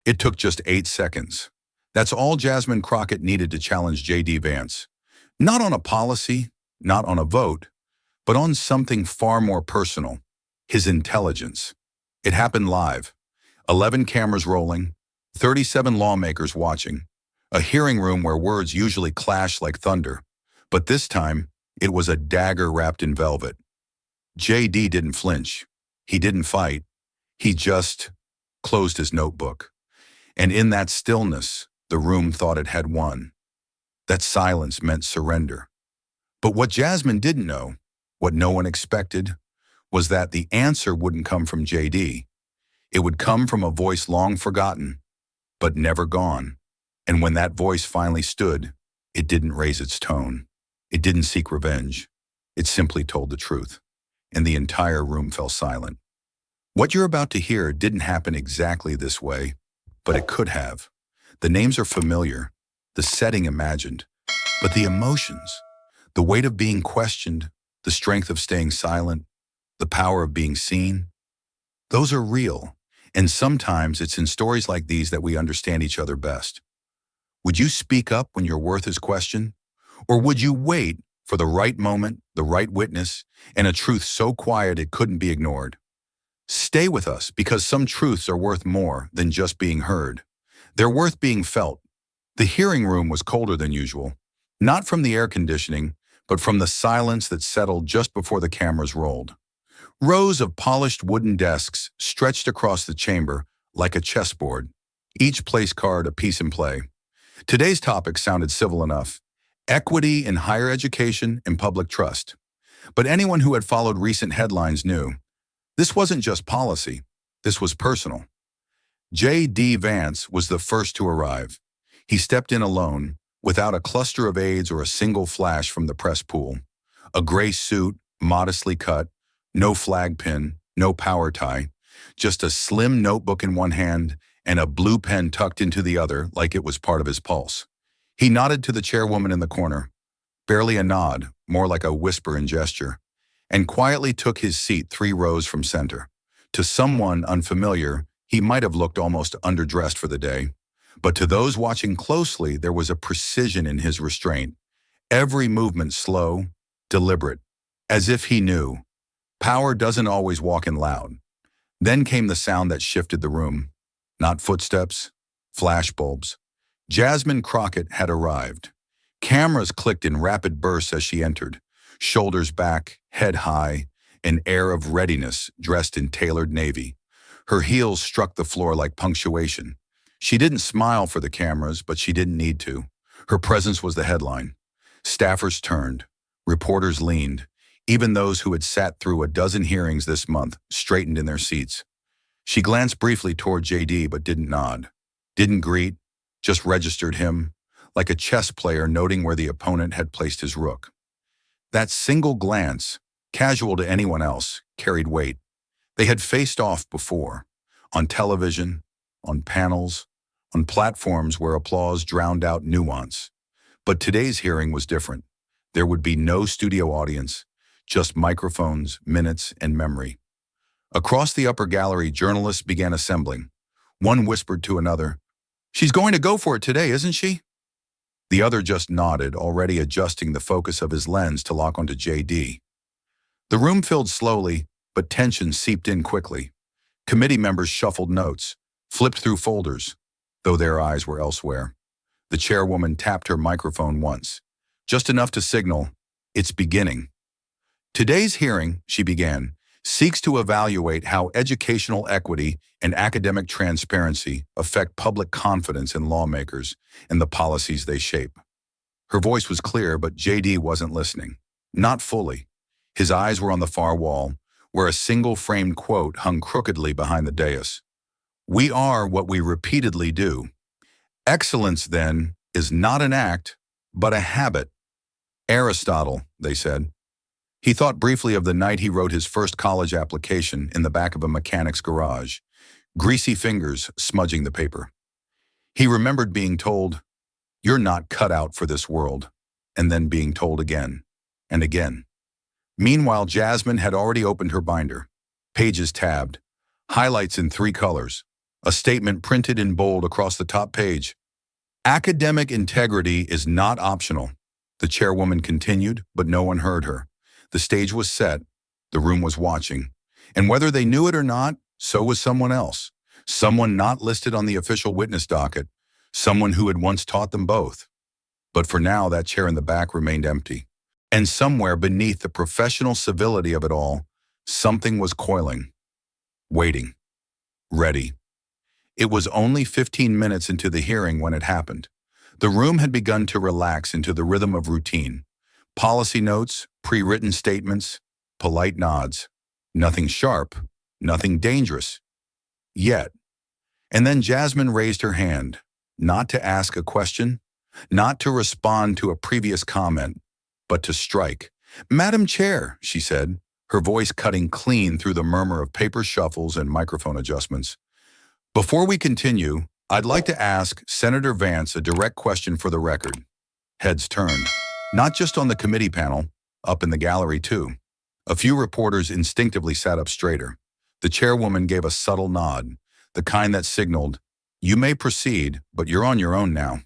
It took just 8 seconds. That's all Jasmine Crockett needed to challenge J.D. Vance. Not on a policy, not on a vote, but on something far more personal, his intelligence. It happened live. 11 cameras rolling, 37 lawmakers watching, a hearing room where words usually clash like thunder. But this time, it was a dagger wrapped in velvet. J.D. didn't flinch. He didn't fight. He just closed his notebook. And in that stillness, the room thought it had won. That silence meant surrender. But what Jasmine didn't know, what no one expected, was that the answer wouldn't come from J.D. It would come from a voice long forgotten, but never gone. And when that voice finally stood, it didn't raise its tone. It didn't seek revenge. It simply told the truth. And the entire room fell silent. What you're about to hear didn't happen exactly this way, but it could have. The names are familiar, the setting imagined, but the emotions, the weight of being questioned, the strength of staying silent, the power of being seen, those are real. And sometimes it's in stories like these that we understand each other best. Would you speak up when your worth is questioned? Or would you wait for the right moment, the right witness, and a truth so quiet it couldn't be ignored? Stay with us, because some truths are worth more than just being heard. They're worth being felt. The hearing room was colder than usual, not from the air conditioning, but from the silence that settled just before the cameras rolled. Rows of polished wooden desks stretched across the chamber like a chessboard, each place card a piece in play. Today's topic sounded civil enough: equity in higher education and public trust. But anyone who had followed recent headlines knew this wasn't just policy, this was personal. J.D. Vance was the first to arrive. He stepped in alone, without a cluster of aides or a single flash from the press pool. A gray suit, modestly cut, no flag pin, no power tie, just a slim notebook in one hand and a blue pen tucked into the other like it was part of his pulse. He nodded to the chairwoman in the corner, barely a nod, more like a whisper and gesture, and quietly took his seat 3 rows from center. To someone unfamiliar, he might have looked almost underdressed for the day, but to those watching closely, there was a precision in his restraint. Every movement slow, deliberate, as if he knew. Power doesn't always walk in loud. Then came the sound that shifted the room. Not footsteps, flashbulbs. Jasmine Crockett had arrived. Cameras clicked in rapid bursts as she entered, shoulders back, head high, an air of readiness, dressed in tailored navy. Her heels struck the floor like punctuation. She didn't smile for the cameras, but she didn't need to. Her presence was the headline. Staffers turned. Reporters leaned. Even those who had sat through a dozen hearings this month straightened in their seats. She glanced briefly toward J.D. but didn't nod. Didn't greet, just registered him, like a chess player noting where the opponent had placed his rook. That single glance, casual to anyone else, carried weight. They had faced off before, on television, on panels, on platforms where applause drowned out nuance. But today's hearing was different. There would be no studio audience, just microphones, minutes, and memory. Across the upper gallery, journalists began assembling. One whispered to another, "She's going to go for it today, isn't she?" The other just nodded, already adjusting the focus of his lens to lock onto J.D. The room filled slowly, but tension seeped in quickly. Committee members shuffled notes, flipped through folders, though their eyes were elsewhere. The chairwoman tapped her microphone once, just enough to signal, "It's beginning." Today's hearing, she began, seeks to evaluate how educational equity and academic transparency affect public confidence in lawmakers and the policies they shape. Her voice was clear, but J.D. wasn't listening. Not fully. His eyes were on the far wall, where a single framed quote hung crookedly behind the dais. "We are what we repeatedly do. Excellence, then, is not an act, but a habit." Aristotle, they said. He thought briefly of the night he wrote his first college application in the back of a mechanic's garage, greasy fingers smudging the paper. He remembered being told, "You're not cut out for this world," and then being told again and again. Meanwhile, Jasmine had already opened her binder, pages tabbed, highlights in 3 colors, A statement printed in bold across the top page. Academic integrity is not optional. The chairwoman continued, but no one heard her. The stage was set. The room was watching. And whether they knew it or not, so was someone else. Someone not listed on the official witness docket. Someone who had once taught them both. But for now, that chair in the back remained empty. And somewhere beneath the professional civility of it all, something was coiling, waiting, ready. It was only 15 minutes into the hearing when it happened. The room had begun to relax into the rhythm of routine. Policy notes, pre-written statements, polite nods. Nothing sharp, nothing dangerous. Yet. And then Jasmine raised her hand, not to ask a question, not to respond to a previous comment, but to strike. "Madam Chair," she said, her voice cutting clean through the murmur of paper shuffles and microphone adjustments. "Before we continue, I'd like to ask Senator Vance a direct question for the record." Heads turned, not just on the committee panel, up in the gallery too. A few reporters instinctively sat up straighter. The chairwoman gave a subtle nod, the kind that signaled, "You may proceed, but you're on your own now."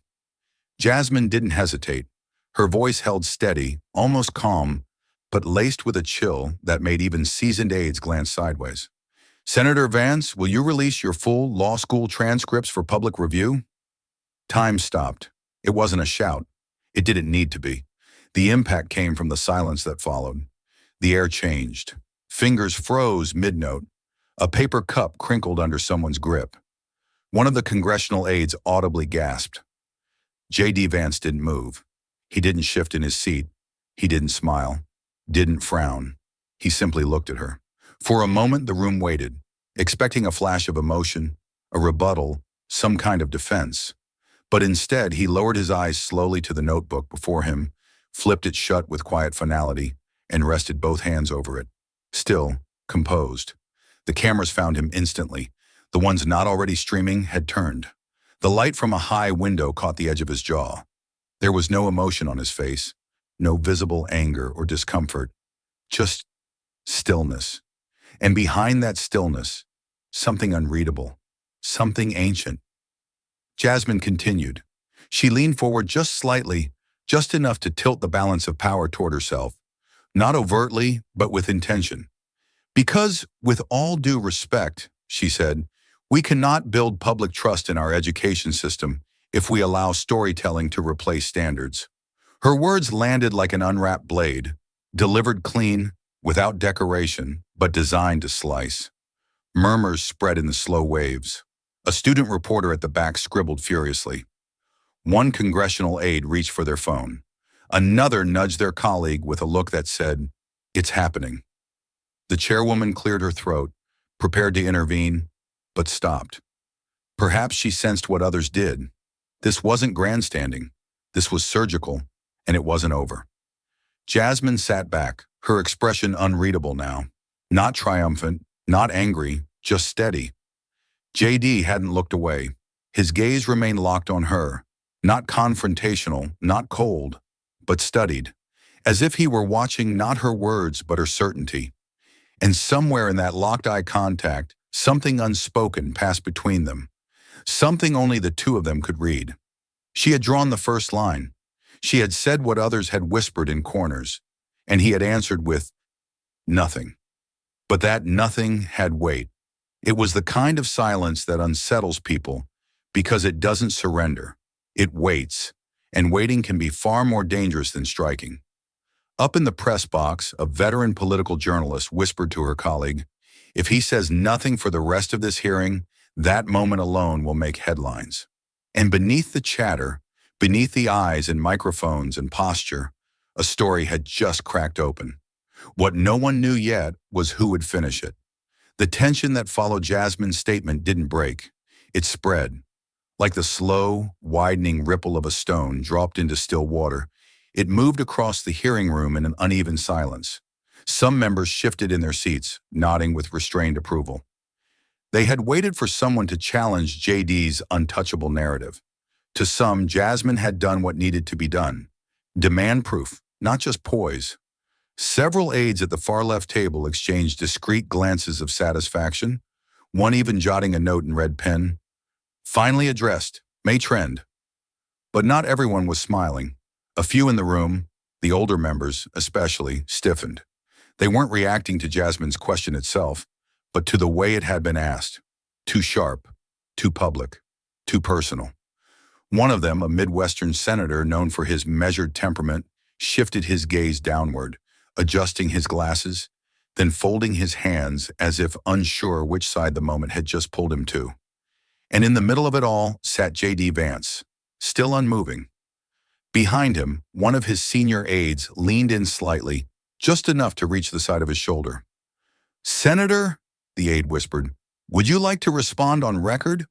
Jasmine didn't hesitate. Her voice held steady, almost calm, but laced with a chill that made even seasoned aides glance sideways. "Senator Vance, will you release your full law school transcripts for public review?" Time stopped. It wasn't a shout. It didn't need to be. The impact came from the silence that followed. The air changed. Fingers froze mid-note. A paper cup crinkled under someone's grip. One of the congressional aides audibly gasped. J.D. Vance didn't move. He didn't shift in his seat. He didn't smile. Didn't frown. He simply looked at her. For a moment, the room waited, expecting a flash of emotion, a rebuttal, some kind of defense. But instead, he lowered his eyes slowly to the notebook before him, flipped it shut with quiet finality, and rested both hands over it. Still, composed. The cameras found him instantly. The ones not already streaming had turned. The light from a high window caught the edge of his jaw. There was no emotion on his face, no visible anger or discomfort, just stillness. And behind that stillness, something unreadable, something ancient. Jasmine continued. She leaned forward just slightly, just enough to tilt the balance of power toward herself, not overtly, but with intention. "Because, with all due respect," she said, "we cannot build public trust in our education system if we allow storytelling to replace standards." Her words landed like an unwrapped blade, delivered clean, without decoration, but designed to slice. Murmurs spread in the slow waves. A student reporter at the back scribbled furiously. One congressional aide reached for their phone. Another nudged their colleague with a look that said, "It's happening." The chairwoman cleared her throat, prepared to intervene, but stopped. Perhaps she sensed what others did. This wasn't grandstanding. This was surgical, and it wasn't over. Jasmine sat back, her expression unreadable now. Not triumphant, not angry, just steady. J.D. hadn't looked away. His gaze remained locked on her, not confrontational, not cold, but studied, as if he were watching not her words but her certainty. And somewhere in that locked eye contact, something unspoken passed between them, something only the two of them could read. She had drawn the first line. She had said what others had whispered in corners, and he had answered with nothing. But that nothing had weight. It was the kind of silence that unsettles people because it doesn't surrender. It waits, and waiting can be far more dangerous than striking. Up in the press box, a veteran political journalist whispered to her colleague, "If he says nothing for the rest of this hearing, that moment alone will make headlines." And beneath the chatter, beneath the eyes and microphones and posture, a story had just cracked open. What no one knew yet was who would finish it. The tension that followed Jasmine's statement didn't break. It spread. Like the slow, widening ripple of a stone dropped into still water, it moved across the hearing room in an uneven silence. Some members shifted in their seats, nodding with restrained approval. They had waited for someone to challenge J.D.'s untouchable narrative. To some, Jasmine had done what needed to be done. Demand proof, not just poise. Several aides at the far left table exchanged discreet glances of satisfaction. one even jotting a note in red pen. Finally addressed, may trend. But not everyone was smiling. A few in the room, the older members especially, stiffened. They weren't reacting to Jasmine's question itself, but to the way it had been asked. Too sharp, too public, too personal. One of them, a Midwestern senator known for his measured temperament, shifted his gaze downward, adjusting his glasses, then folding his hands as if unsure which side the moment had just pulled him to. And in the middle of it all sat J.D. Vance, still unmoving. Behind him, one of his senior aides leaned in slightly, just enough to reach the side of his shoulder. "Senator," the aide whispered, "would you like to respond on record?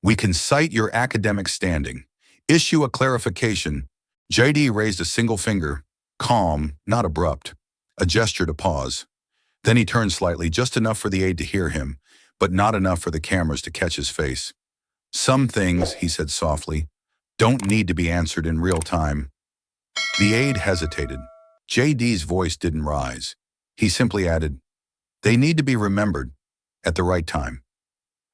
We can cite your academic standing. Issue a clarification." J.D. raised a single finger, calm, not abrupt, a gesture to pause. Then he turned slightly, just enough for the aide to hear him, but not enough for the cameras to catch his face. "Some things," he said softly, "don't need to be answered in real time." The aide hesitated. J.D.'s voice didn't rise. He simply added, "They need to be remembered at the right time."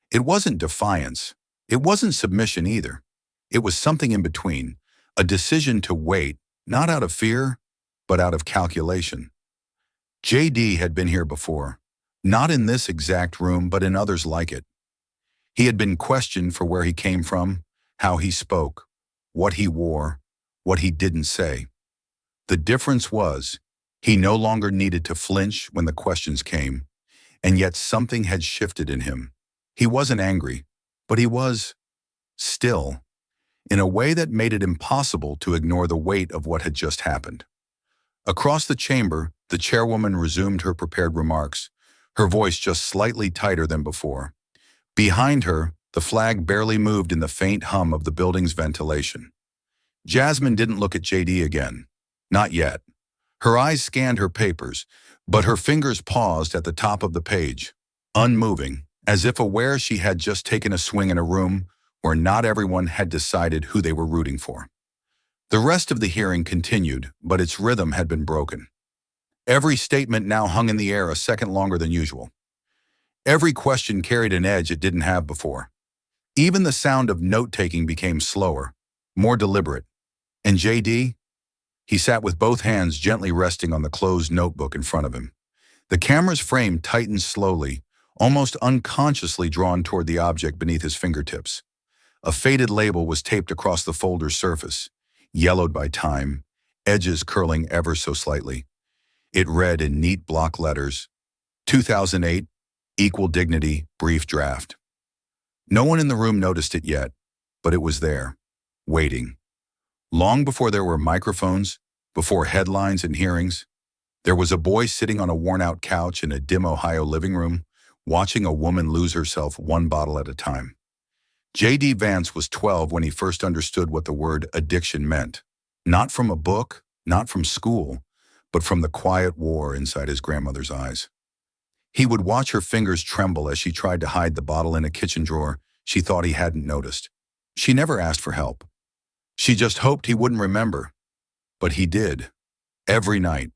It wasn't defiance. It wasn't submission either. It was something in between, a decision to wait, not out of fear, but out of calculation. J.D. had been here before, not in this exact room, but in others like it. He had been questioned for where he came from, how he spoke, what he wore, what he didn't say. The difference was, he no longer needed to flinch when the questions came, and yet something had shifted in him. He wasn't angry, but he was still, in a way that made it impossible to ignore the weight of what had just happened. Across the chamber, the chairwoman resumed her prepared remarks, her voice just slightly tighter than before. Behind her, the flag barely moved in the faint hum of the building's ventilation. Jasmine didn't look at J.D. again. Not yet. Her eyes scanned her papers, but her fingers paused at the top of the page, unmoving, as if aware she had just taken a swing in a room where not everyone had decided who they were rooting for. The rest of the hearing continued, but its rhythm had been broken. Every statement now hung in the air a second longer than usual. Every question carried an edge it didn't have before. Even the sound of note-taking became slower, more deliberate. And J.D.? He sat with both hands gently resting on the closed notebook in front of him. The camera's frame tightened slowly, almost unconsciously drawn toward the object beneath his fingertips. A faded label was taped across the folder's surface, yellowed by time, edges curling ever so slightly. It read in neat block letters, 2008, Equal Dignity, Brief Draft. No one in the room noticed it yet, but it was there, waiting. Long before there were microphones, before headlines and hearings, there was a boy sitting on a worn-out couch in a dim Ohio living room, watching a woman lose herself one bottle at a time. J.D. Vance was 12 when he first understood what the word addiction meant. Not from a book, not from school, but from the quiet war inside his grandmother's eyes. He would watch her fingers tremble as she tried to hide the bottle in a kitchen drawer she thought he hadn't noticed. She never asked for help. She just hoped he wouldn't remember. But he did. Every night.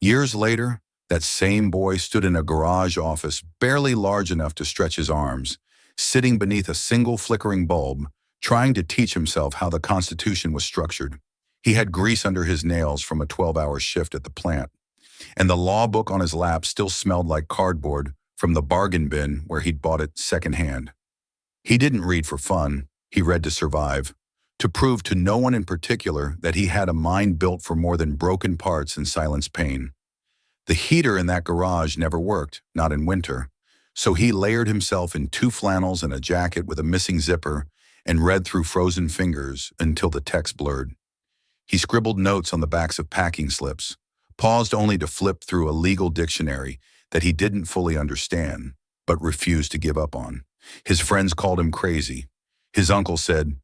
Years later, that same boy stood in a garage office barely large enough to stretch his arms, sitting beneath a single flickering bulb, trying to teach himself how the Constitution was structured. He had grease under his nails from a 12-hour shift at the plant, and the law book on his lap still smelled like cardboard from the bargain bin where he'd bought it secondhand. He didn't read for fun. He read to survive, to prove to no one in particular that he had a mind built for more than broken parts and silenced pain. The heater in that garage never worked, not in winter, so he layered himself in 2 flannels and a jacket with a missing zipper and read through frozen fingers until the text blurred. He scribbled notes on the backs of packing slips, paused only to flip through a legal dictionary that he didn't fully understand, but refused to give up on. His friends called him crazy. His uncle said,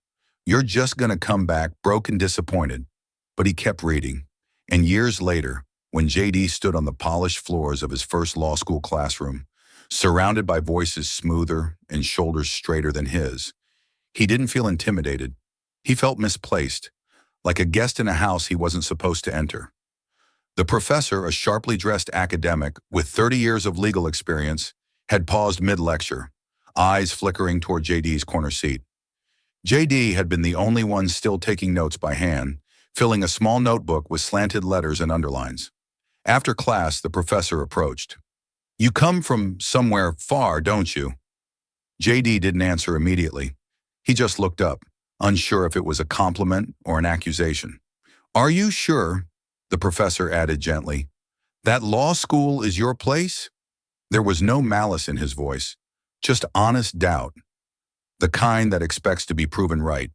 "You're just gonna come back broke and disappointed." But he kept reading. And years later, when J.D. stood on the polished floors of his first law school classroom, surrounded by voices smoother and shoulders straighter than his, he didn't feel intimidated. He felt misplaced, like a guest in a house he wasn't supposed to enter. The professor, a sharply dressed academic with 30 years of legal experience, had paused mid-lecture, eyes flickering toward JD's corner seat. JD had been the only one still taking notes by hand, filling a small notebook with slanted letters and underlines. After class, the professor approached. "You come from somewhere far, don't you?" JD didn't answer immediately. He just looked up, unsure if it was a compliment or an accusation. "Are you sure?" the professor added gently. "That law school is your place?" There was no malice in his voice, just honest doubt, the kind that expects to be proven right.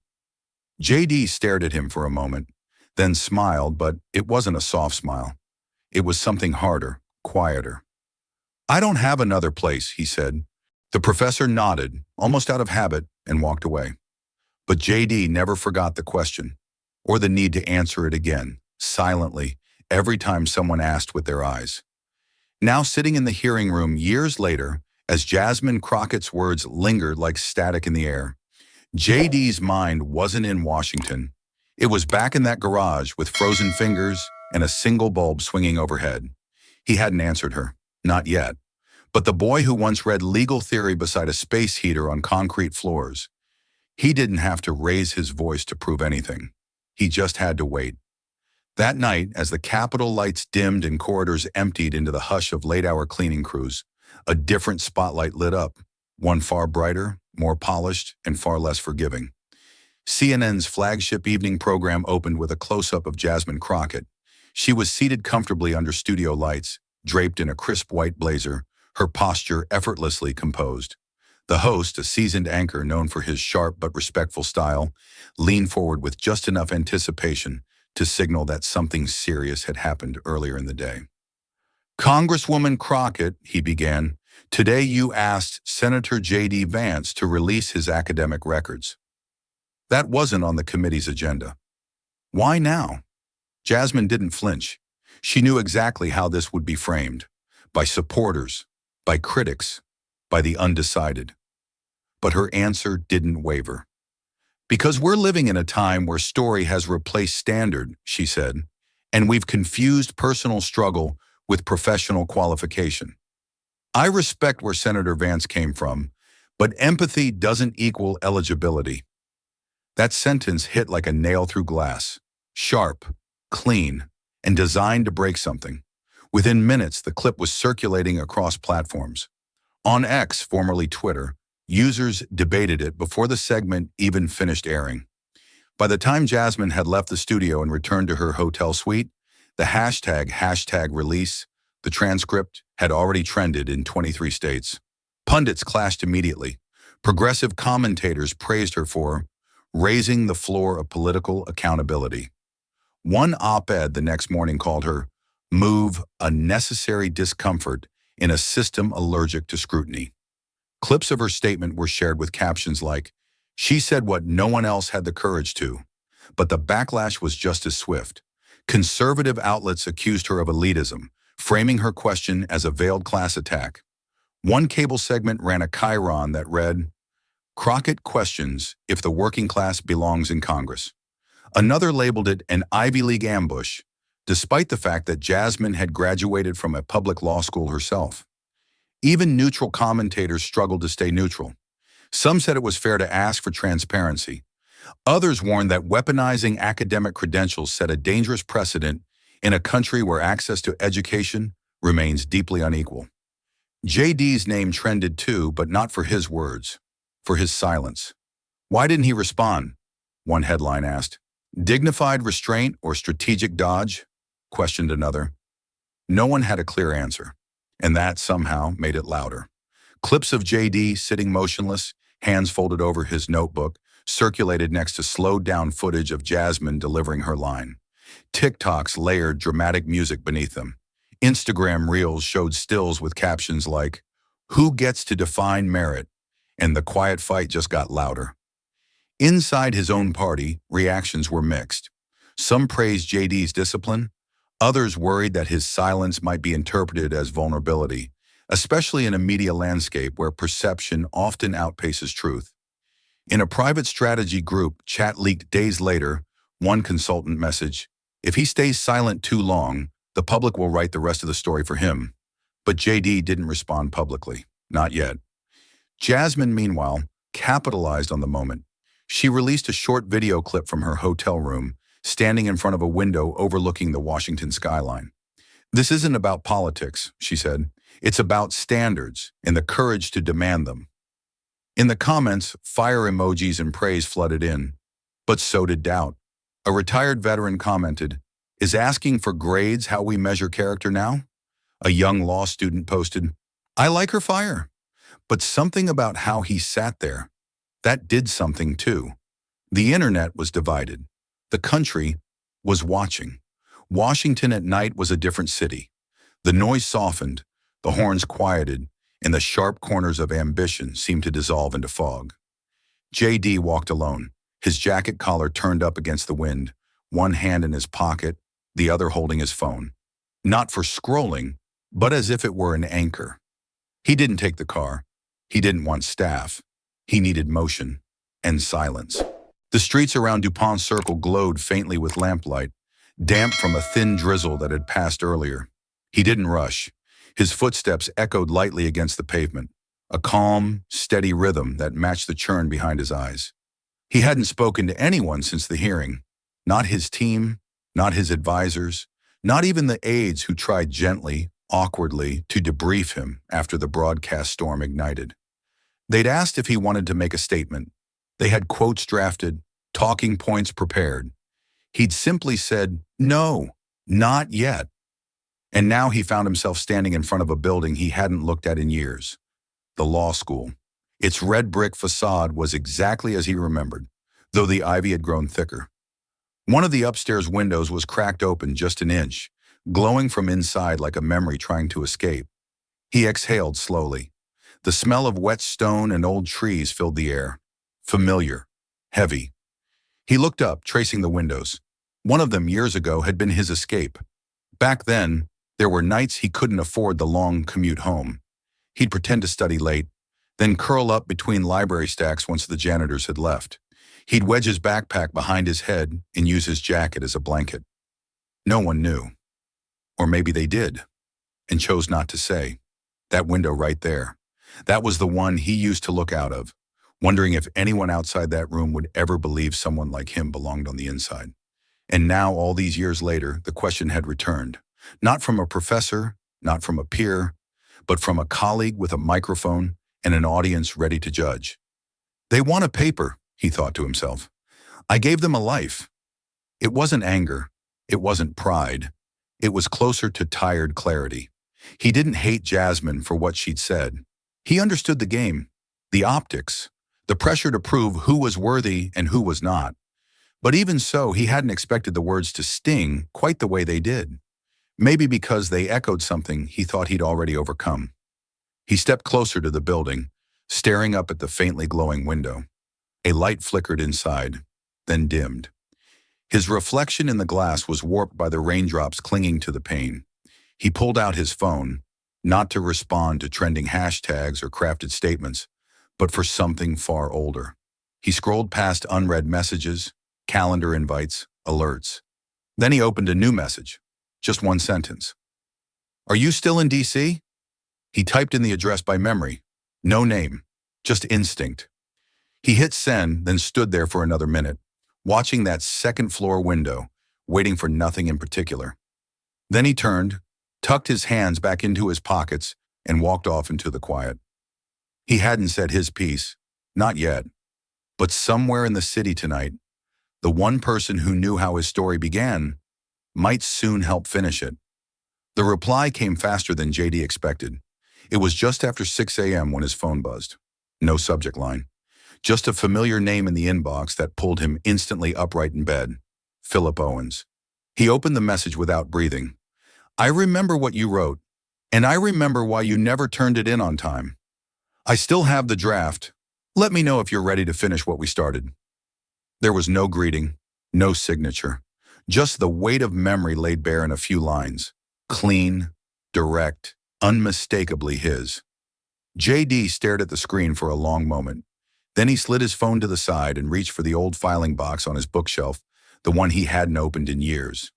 JD stared at him for a moment, then smiled, but it wasn't a soft smile. It was something harder, quieter. "I don't have another place," he said. The professor nodded, almost out of habit, and walked away. But JD never forgot the question, or the need to answer it again, silently, every time someone asked with their eyes. Now sitting in the hearing room years later, as Jasmine Crockett's words lingered like static in the air, JD's mind wasn't in Washington. It was back in that garage with frozen fingers and a single bulb swinging overhead. He hadn't answered her, not yet. But the boy who once read legal theory beside a space heater on concrete floors, he didn't have to raise his voice to prove anything. He just had to wait. That night, as the Capitol lights dimmed and corridors emptied into the hush of late-hour cleaning crews, a different spotlight lit up, one far brighter, more polished, and far less forgiving. CNN's flagship evening program opened with a close-up of Jasmine Crockett. She was seated comfortably under studio lights, draped in a crisp white blazer, her posture effortlessly composed. The host, a seasoned anchor known for his sharp but respectful style, leaned forward with just enough anticipation to signal that something serious had happened earlier in the day. "Congresswoman Crockett," he began, "today you asked Senator J.D. Vance to release his academic records. That wasn't on the committee's agenda. Why now?" Jasmine didn't flinch. She knew exactly how this would be framed. By supporters, by critics, by the undecided. But her answer didn't waver. "Because we're living in a time where story has replaced standard," she said, "and we've confused personal struggle with professional qualification. I respect where Senator Vance came from, but empathy doesn't equal eligibility." That sentence hit like a nail through glass, sharp, clean, and designed to break something. Within minutes, the clip was circulating across platforms. On X, formerly Twitter, users debated it before the segment even finished airing. By the time Jasmine had left the studio and returned to her hotel suite, the hashtag release, the transcript, had already trended in 23 states. Pundits clashed immediately. Progressive commentators praised her for raising the floor of political accountability. One op-ed the next morning called her "move a necessary discomfort in a system allergic to scrutiny." Clips of her statement were shared with captions like, "She said what no one else had the courage to." But the backlash was just as swift. Conservative outlets accused her of elitism, framing her question as a veiled class attack. One cable segment ran a chyron that read, "Crockett questions if the working class belongs in Congress." Another labeled it an Ivy League ambush, despite the fact that Jasmine had graduated from a public law school herself. Even neutral commentators struggled to stay neutral. Some said it was fair to ask for transparency. Others warned that weaponizing academic credentials set a dangerous precedent in a country where access to education remains deeply unequal. JD's name trended too, but not for his words, for his silence. "Why didn't he respond?" one headline asked. "Dignified restraint or strategic dodge?" questioned another. No one had a clear answer, and that somehow made it louder. Clips of JD sitting motionless, hands folded over his notebook, circulated next to slowed-down footage of Jasmine delivering her line. TikToks layered dramatic music beneath them. Instagram Reels showed stills with captions like, "Who gets to define merit?" And the quiet fight just got louder. Inside his own party, reactions were mixed. Some praised JD's discipline. Others worried that his silence might be interpreted as vulnerability, especially in a media landscape where perception often outpaces truth. In a private strategy group chat leaked days later, one consultant messaged, "If he stays silent too long, the public will write the rest of the story for him." But JD didn't respond publicly. Not yet. Jasmine, meanwhile, capitalized on the moment. She released a short video clip from her hotel room, standing in front of a window overlooking the Washington skyline. "This isn't about politics," she said. "It's about standards and the courage to demand them." In the comments, fire emojis and praise flooded in. But so did doubt. A retired veteran commented, "Is asking for grades how we measure character now?" A young law student posted, "I like her fire." But something about how he sat there, that did something too. The internet was divided. The country was watching. Washington at night was a different city. The noise softened, the horns quieted, and the sharp corners of ambition seemed to dissolve into fog. JD walked alone, his jacket collar turned up against the wind, one hand in his pocket, the other holding his phone. Not for scrolling, but as if it were an anchor. He didn't take the car. He didn't want staff. He needed motion and silence. The streets around DuPont Circle glowed faintly with lamplight, damp from a thin drizzle that had passed earlier. He didn't rush. His footsteps echoed lightly against the pavement, a calm, steady rhythm that matched the churn behind his eyes. He hadn't spoken to anyone since the hearing. Not his team, not his advisors, not even the aides who tried gently, awkwardly, to debrief him after the broadcast storm ignited. They'd asked if he wanted to make a statement. They had quotes drafted, talking points prepared. He'd simply said, "No, not yet." And now he found himself standing in front of a building he hadn't looked at in years. The law school. Its red brick facade was exactly as he remembered, though the ivy had grown thicker. One of the upstairs windows was cracked open just an inch, glowing from inside like a memory trying to escape. He exhaled slowly. The smell of wet stone and old trees filled the air. Familiar. Heavy. He looked up, tracing the windows. One of them, years ago, had been his escape. Back then, there were nights he couldn't afford the long commute home. He'd pretend to study late, then curl up between library stacks once the janitors had left. He'd wedge his backpack behind his head and use his jacket as a blanket. No one knew. Or maybe they did, and chose not to say. That window right there. That was the one he used to look out of, wondering if anyone outside that room would ever believe someone like him belonged on the inside. And now, all these years later, the question had returned. Not from a professor, not from a peer, but from a colleague with a microphone and an audience ready to judge. "They want a paper," he thought to himself. "I gave them a life." It wasn't anger. It wasn't pride. It was closer to tired clarity. He didn't hate Jasmine for what she'd said. He understood the game, the optics, the pressure to prove who was worthy and who was not. But even so, he hadn't expected the words to sting quite the way they did. Maybe because they echoed something he thought he'd already overcome. He stepped closer to the building, staring up at the faintly glowing window. A light flickered inside, then dimmed. His reflection in the glass was warped by the raindrops clinging to the pane. He pulled out his phone, not to respond to trending hashtags or crafted statements, but for something far older. He scrolled past unread messages, calendar invites, alerts. Then he opened a new message, just one sentence. "Are you still in DC?" He typed in the address by memory. No name, just instinct. He hit send, then stood there for another minute, watching that second-floor window, waiting for nothing in particular. Then he turned, tucked his hands back into his pockets, and walked off into the quiet. He hadn't said his piece, not yet. But somewhere in the city tonight, the one person who knew how his story began might soon help finish it. The reply came faster than JD expected. It was just after 6 a.m. when his phone buzzed. No subject line. Just a familiar name in the inbox that pulled him instantly upright in bed. Philip Owens. He opened the message without breathing. "I remember what you wrote, and I remember why you never turned it in on time. I still have the draft. Let me know if you're ready to finish what we started." There was no greeting, no signature, just the weight of memory laid bare in a few lines. Clean, direct, unmistakably his. JD stared at the screen for a long moment. Then he slid his phone to the side and reached for the old filing box on his bookshelf, the one he hadn't opened in years.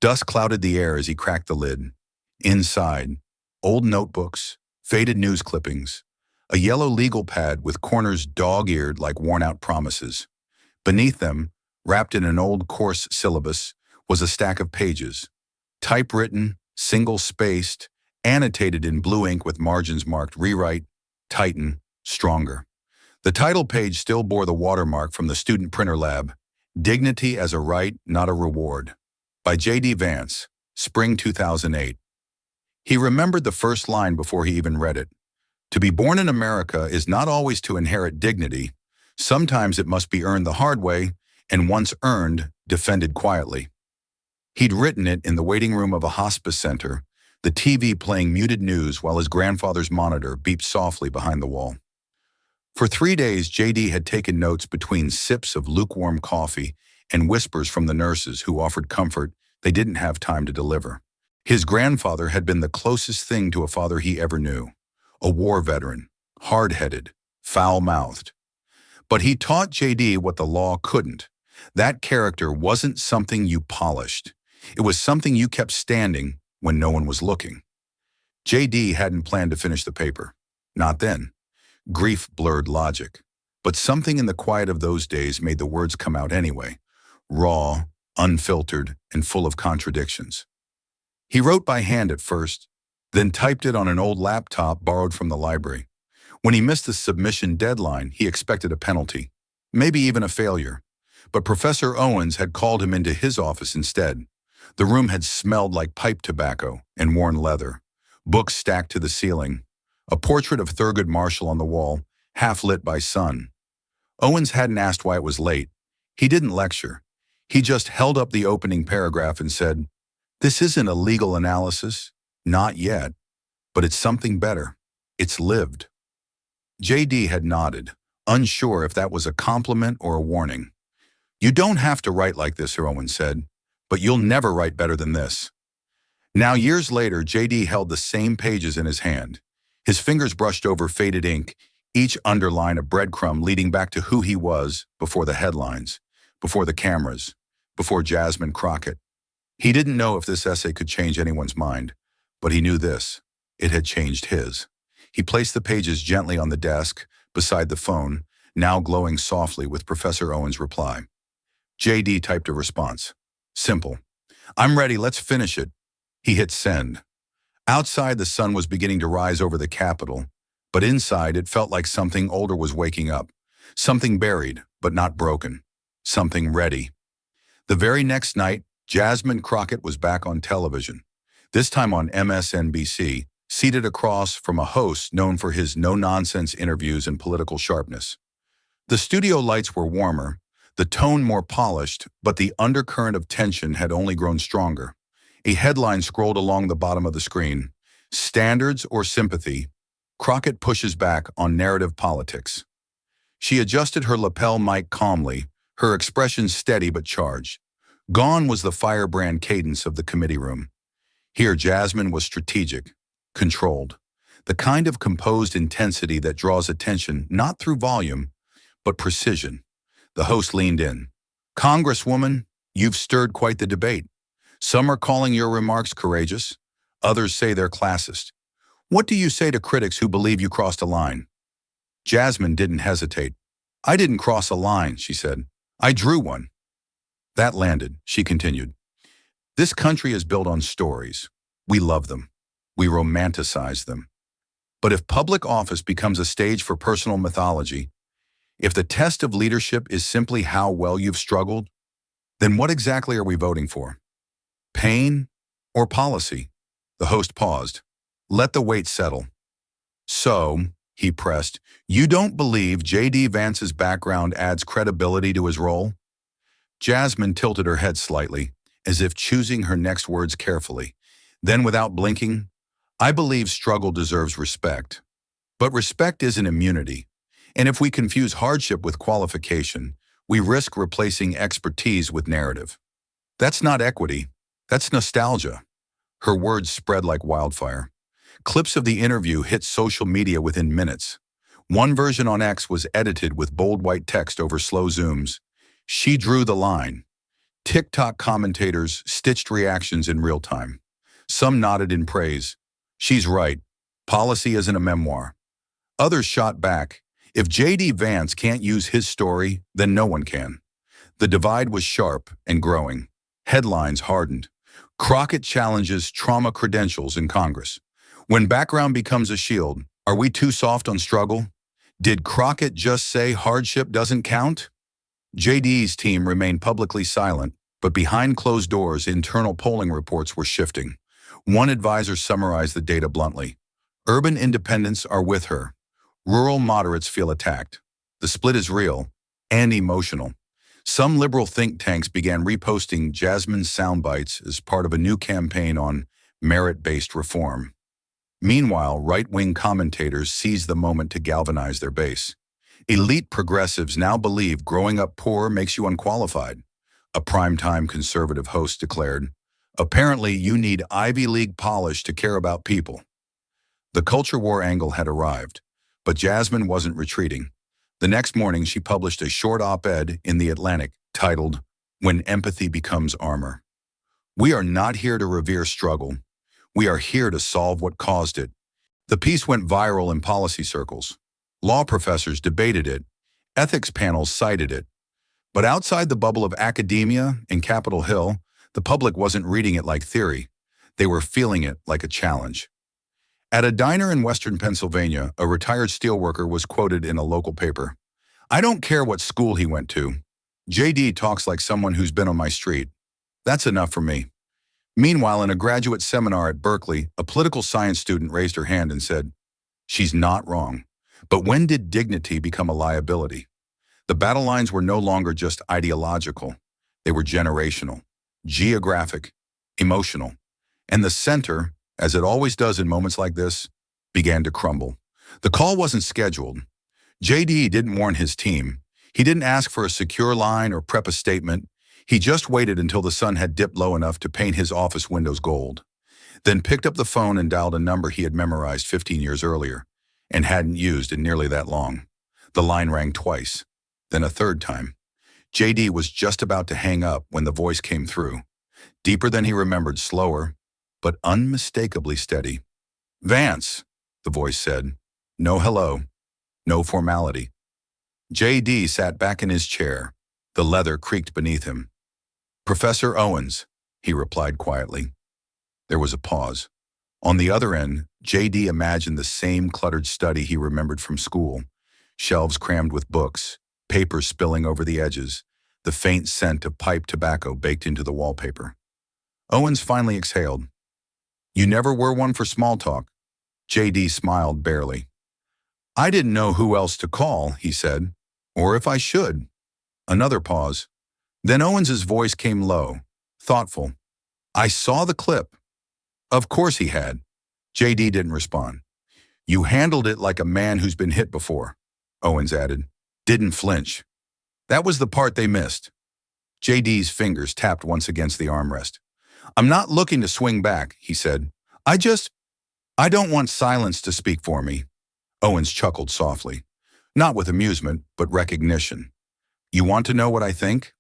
Dust clouded the air as he cracked the lid. Inside, old notebooks, faded news clippings, a yellow legal pad with corners dog-eared like worn-out promises. Beneath them, wrapped in an old course syllabus, was a stack of pages, typewritten, single-spaced, annotated in blue ink with margins marked Rewrite, Tighten, Stronger. The title page still bore the watermark from the student printer lab, Dignity as a Right, Not a Reward, by J.D. Vance, Spring 2008. He remembered the first line before he even read it. To be born in America is not always to inherit dignity. Sometimes it must be earned the hard way, and once earned, defended quietly. He'd written it in the waiting room of a hospice center, the TV playing muted news while his grandfather's monitor beeped softly behind the wall. For 3 days, J.D. had taken notes between sips of lukewarm coffee and whispers from the nurses who offered comfort they didn't have time to deliver. His grandfather had been the closest thing to a father he ever knew, a war veteran, hard-headed, foul-mouthed. But he taught J.D. what the law couldn't. That character wasn't something you polished. It was something you kept standing when no one was looking. J.D. hadn't planned to finish the paper. Not then. Grief blurred logic. But something in the quiet of those days made the words come out anyway, raw, unfiltered, and full of contradictions. He wrote by hand at first, then typed it on an old laptop borrowed from the library. When he missed the submission deadline, he expected a penalty, maybe even a failure. But Professor Owens had called him into his office instead. The room had smelled like pipe tobacco and worn leather, books stacked to the ceiling, a portrait of Thurgood Marshall on the wall, half lit by sun. Owens hadn't asked why it was late. He didn't lecture. He just held up the opening paragraph and said, "This isn't a legal analysis, not yet, but it's something better. It's lived." J.D. had nodded, unsure if that was a compliment or a warning. "You don't have to write like this," Owens said, "but you'll never write better than this." Now, years later, J.D. held the same pages in his hand. His fingers brushed over faded ink, each underline a breadcrumb leading back to who he was before the headlines, before the cameras, before Jasmine Crockett. He didn't know if this essay could change anyone's mind, but he knew this. It had changed his. He placed the pages gently on the desk, beside the phone, now glowing softly with Professor Owens' reply. J.D. typed a response. Simple. "I'm ready, let's finish it." He hit send. Outside, the sun was beginning to rise over the Capitol, but inside it felt like something older was waking up. Something buried, but not broken. Something ready. The very next night, Jasmine Crockett was back on television, this time on MSNBC, seated across from a host known for his no-nonsense interviews and political sharpness. The studio lights were warmer, the tone more polished, but the undercurrent of tension had only grown stronger. A headline scrolled along the bottom of the screen. Standards or sympathy? Crockett pushes back on narrative politics. She adjusted her lapel mic calmly, her expression steady but charged. Gone was the firebrand cadence of the committee room. Here, Jasmine was strategic, controlled. The kind of composed intensity that draws attention not through volume, but precision. The host leaned in. "Congresswoman, you've stirred quite the debate. Some are calling your remarks courageous. Others say they're classist. What do you say to critics who believe you crossed a line?" Jasmine didn't hesitate. "I didn't cross a line," she said. "I drew one." That landed, she continued. "This country is built on stories. We love them. We romanticize them. But if public office becomes a stage for personal mythology, if the test of leadership is simply how well you've struggled, then what exactly are we voting for? Pain or policy?" The host paused. "Let the weight settle." "So," he pressed, "you don't believe J.D. Vance's background adds credibility to his role?" Jasmine tilted her head slightly, as if choosing her next words carefully. Then, without blinking, "I believe struggle deserves respect. But respect isn't immunity. And if we confuse hardship with qualification, we risk replacing expertise with narrative. That's not equity. That's nostalgia." Her words spread like wildfire. Clips of the interview hit social media within minutes. One version on X was edited with bold white text over slow zooms. "She drew the line." TikTok commentators stitched reactions in real time. Some nodded in praise. "She's right. Policy isn't a memoir. Others shot back, if J.D. Vance can't use his story, then no one can. The divide was sharp and growing. Headlines hardened. Crockett challenges trauma credentials in Congress. When background becomes a shield, are we too soft on struggle? Did Crockett just say hardship doesn't count? JD's team remained publicly silent, but behind closed doors, internal polling reports were shifting. One advisor summarized the data bluntly. Urban independents are with her. Rural moderates feel attacked. The split is real and emotional. Some liberal think tanks began reposting Jasmine's sound bites as part of a new campaign on merit-based reform. Meanwhile, right-wing commentators seized the moment to galvanize their base. Elite progressives now believe growing up poor makes you unqualified. A primetime conservative host declared, "Apparently you need Ivy League polish to care about people." The culture war angle had arrived, but Jasmine wasn't retreating. The next morning, she published a short op-ed in The Atlantic titled, "When Empathy Becomes Armor." We are not here to revere struggle. We are here to solve what caused it. The piece went viral in policy circles. Law professors debated it. Ethics panels cited it. But outside the bubble of academia and Capitol Hill, the public wasn't reading it like theory. They were feeling it like a challenge. At a diner in western Pennsylvania, a retired steelworker was quoted in a local paper. "I don't care what school he went to. JD talks like someone who's been on my street. That's enough for me." Meanwhile, in a graduate seminar at Berkeley, a political science student raised her hand and said, "She's not wrong. But when did dignity become a liability?" The battle lines were no longer just ideological. They were generational, geographic, emotional. And the center, as it always does in moments like this, began to crumble. The call wasn't scheduled. JD didn't warn his team. He didn't ask for a secure line or prep a statement. He just waited until the sun had dipped low enough to paint his office windows gold, then picked up the phone and dialed a number he had memorized 15 years earlier and hadn't used in nearly that long. The line rang twice, then a third time. JD was just about to hang up when the voice came through, deeper than he remembered, slower, but unmistakably steady. "Vance," the voice said. No hello, no formality. JD sat back in his chair. The leather creaked beneath him. "Professor Owens," he replied quietly. There was a pause. On the other end, JD imagined the same cluttered study he remembered from school. Shelves crammed with books, papers spilling over the edges, the faint scent of pipe tobacco baked into the wallpaper. Owens finally exhaled. "You never were one for small talk." JD smiled barely. "I didn't know who else to call," he said, "or if I should." Another pause. Then Owens's voice came low, thoughtful. "I saw the clip." Of course he had. JD didn't respond. "You handled it like a man who's been hit before," Owens added. "Didn't flinch." That was the part they missed. JD's fingers tapped once against the armrest. "I'm not looking to swing back," he said. I don't want silence to speak for me." Owens chuckled softly. Not with amusement, but recognition. "You want to know what I think?"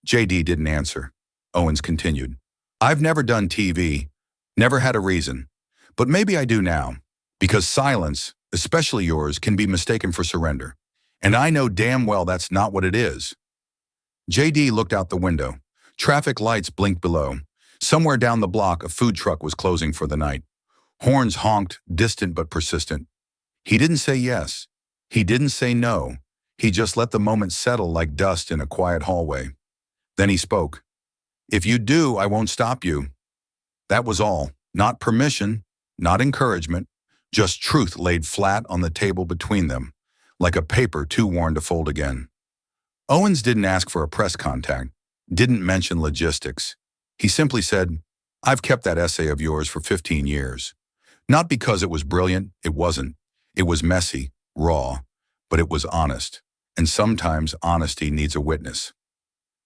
JD didn't answer. Owens continued. "I've never done TV, never had a reason. But maybe I do now. Because silence, especially yours, can be mistaken for surrender. And I know damn well that's not what it is." JD looked out the window. Traffic lights blinked below. Somewhere down the block, a food truck was closing for the night. Horns honked, distant but persistent. He didn't say yes. He didn't say no. He just let the moment settle like dust in a quiet hallway. Then he spoke. "If you do, I won't stop you." That was all. Not permission, not encouragement, just truth laid flat on the table between them, like a paper too worn to fold again. Owens didn't ask for a press contact, didn't mention logistics. He simply said, "I've kept that essay of yours for 15 years. Not because it was brilliant, it wasn't. It was messy, raw, but it was honest. And sometimes honesty needs a witness."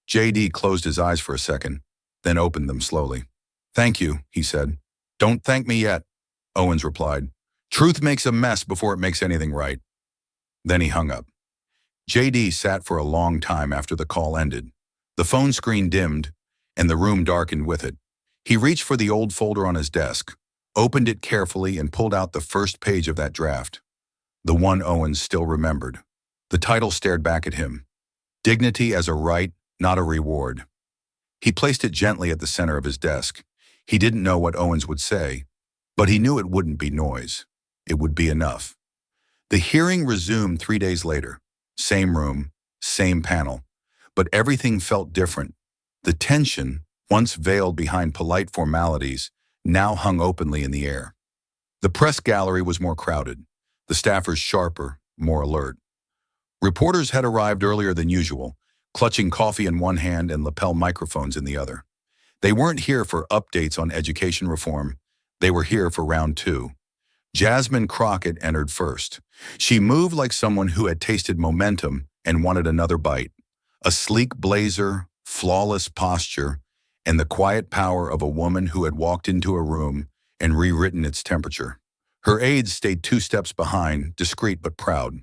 JD closed his eyes for a second, then opened them slowly. "Thank you," he said. "Don't thank me yet," Owens replied. "Truth makes a mess before it makes anything right." Then he hung up. JD sat for a long time after the call ended. The phone screen dimmed, and the room darkened with it. He reached for the old folder on his desk. opened it carefully and pulled out the first page of that draft, the one Owens still remembered. The title stared back at him. Dignity as a right, not a reward. He placed it gently at the center of his desk. He didn't know what Owens would say, but he knew it wouldn't be noise. It would be enough. The hearing resumed 3 days later. Same room, same panel. But everything felt different. The tension, once veiled behind polite formalities, now hung openly in the air. The press gallery was more crowded, the staffers sharper, more alert. Reporters had arrived earlier than usual, clutching coffee in one hand and lapel microphones in the other. They weren't here for updates on education reform. They were here for round two. Jasmine Crockett entered first. She moved like someone who had tasted momentum and wanted another bite. A sleek blazer, flawless posture, and the quiet power of a woman who had walked into a room and rewritten its temperature. Her aides stayed 2 steps behind, discreet but proud.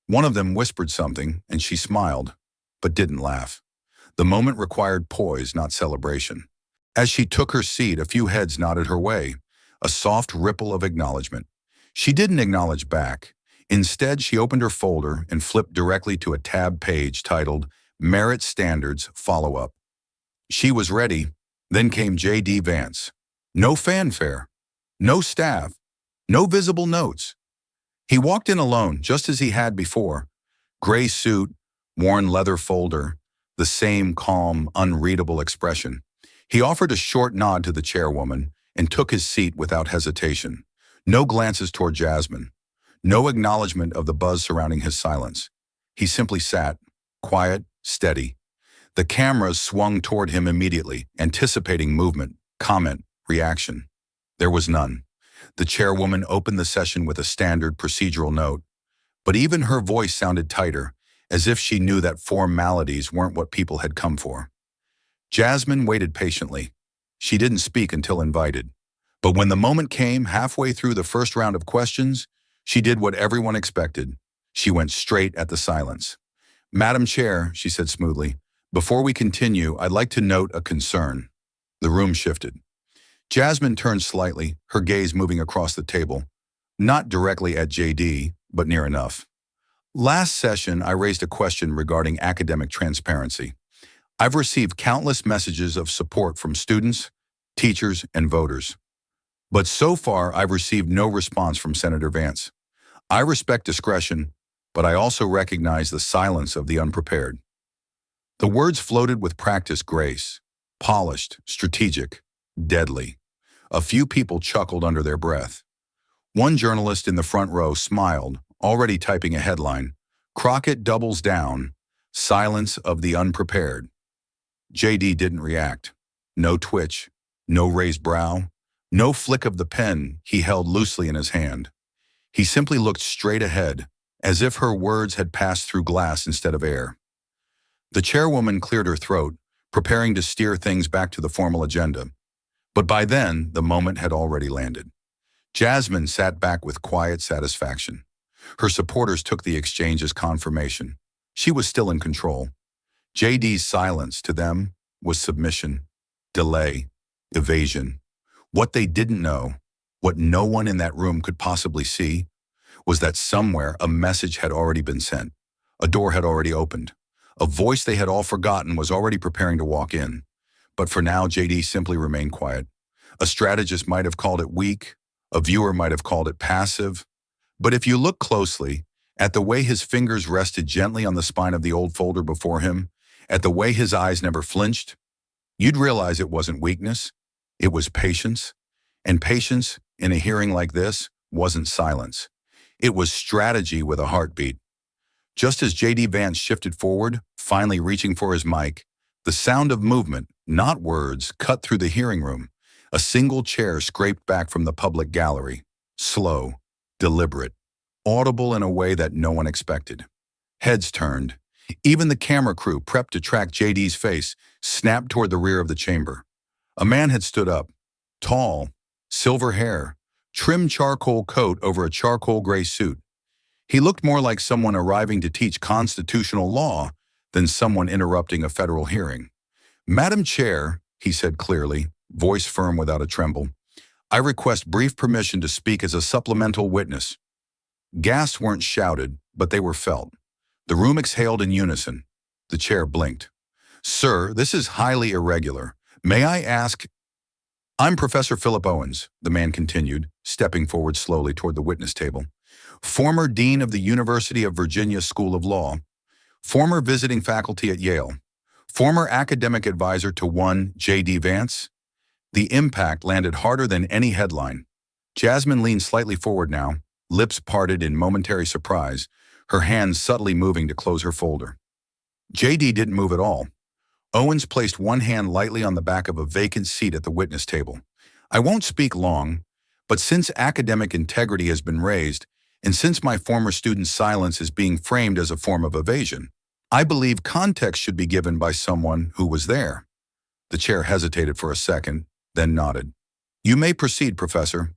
One of them whispered something, and she smiled, but didn't laugh. The moment required poise, not celebration. As she took her seat, a few heads nodded her way, a soft ripple of acknowledgement. She didn't acknowledge back. Instead, she opened her folder and flipped directly to a tab page titled Merit Standards Follow-Up. She was ready. Then came J.D. Vance. No fanfare, no staff, no visible notes. He walked in alone, just as he had before. Gray suit, worn leather folder, the same calm, unreadable expression. He offered a short nod to the chairwoman and took his seat without hesitation. No glances toward Jasmine. No acknowledgement of the buzz surrounding his silence. He simply sat, quiet, steady. The cameras swung toward him immediately, anticipating movement, comment, reaction. There was none. The chairwoman opened the session with a standard procedural note, but even her voice sounded tighter, as if she knew that formalities weren't what people had come for. Jasmine waited patiently. She didn't speak until invited. But when the moment came, halfway through the first round of questions, she did what everyone expected. She went straight at the silence. "Madam Chair," she said smoothly, "before we continue, I'd like to note a concern." The room shifted. Jasmine turned slightly, her gaze moving across the table, not directly at JD, but near enough. "Last session, I raised a question regarding academic transparency. I've received countless messages of support from students, teachers, and voters. But so far, I've received no response from Senator Vance. I respect discretion, but I also recognize the silence of the unprepared." The words floated with practiced grace, polished, strategic, deadly. A few people chuckled under their breath. One journalist in the front row smiled, already typing a headline. "Crockett doubles down, silence of the unprepared." JD didn't react. No twitch, no raised brow, no flick of the pen he held loosely in his hand. He simply looked straight ahead, as if her words had passed through glass instead of air. The chairwoman cleared her throat, preparing to steer things back to the formal agenda. But by then, the moment had already landed. Jasmine sat back with quiet satisfaction. Her supporters took the exchange as confirmation. She was still in control. JD's silence to them was submission, delay, evasion. What they didn't know, what no one in that room could possibly see, was that somewhere a message had already been sent. A door had already opened. A voice they had all forgotten was already preparing to walk in. But for now, JD simply remained quiet. A strategist might have called it weak. A viewer might have called it passive. But if you look closely at the way his fingers rested gently on the spine of the old folder before him, at the way his eyes never flinched, you'd realize it wasn't weakness. It was patience. And patience, in a hearing like this, wasn't silence. It was strategy with a heartbeat. Just as J.D. Vance shifted forward, finally reaching for his mic, the sound of movement, not words, cut through the hearing room. A single chair scraped back from the public gallery. Slow, deliberate, audible in a way that no one expected. Heads turned. Even the camera crew, prepped to track JD's face, snapped toward the rear of the chamber. A man had stood up. Tall, silver hair, trim charcoal coat over a charcoal gray suit. He looked more like someone arriving to teach constitutional law than someone interrupting a federal hearing. "Madam Chair," he said clearly, voice firm without a tremble, I request brief permission to speak as a supplemental witness. Gasps weren't shouted, but they were felt. The room exhaled in unison. The chair blinked. Sir, this is highly irregular. May I ask? I'm Professor Philip Owens, the man continued, stepping forward slowly toward the witness table. Former Dean of the University of Virginia School of Law, former visiting faculty at Yale, former academic advisor to one J.D. Vance. The impact landed harder than any headline. Jasmine leaned slightly forward now, lips parted in momentary surprise, her hands subtly moving to close her folder. J.D. didn't move at all. Owens placed one hand lightly on the back of a vacant seat at the witness table. I won't speak long, but since academic integrity has been raised, and since my former student's silence is being framed as a form of evasion, I believe context should be given by someone who was there. The chair hesitated for a second, then nodded. You may proceed, Professor.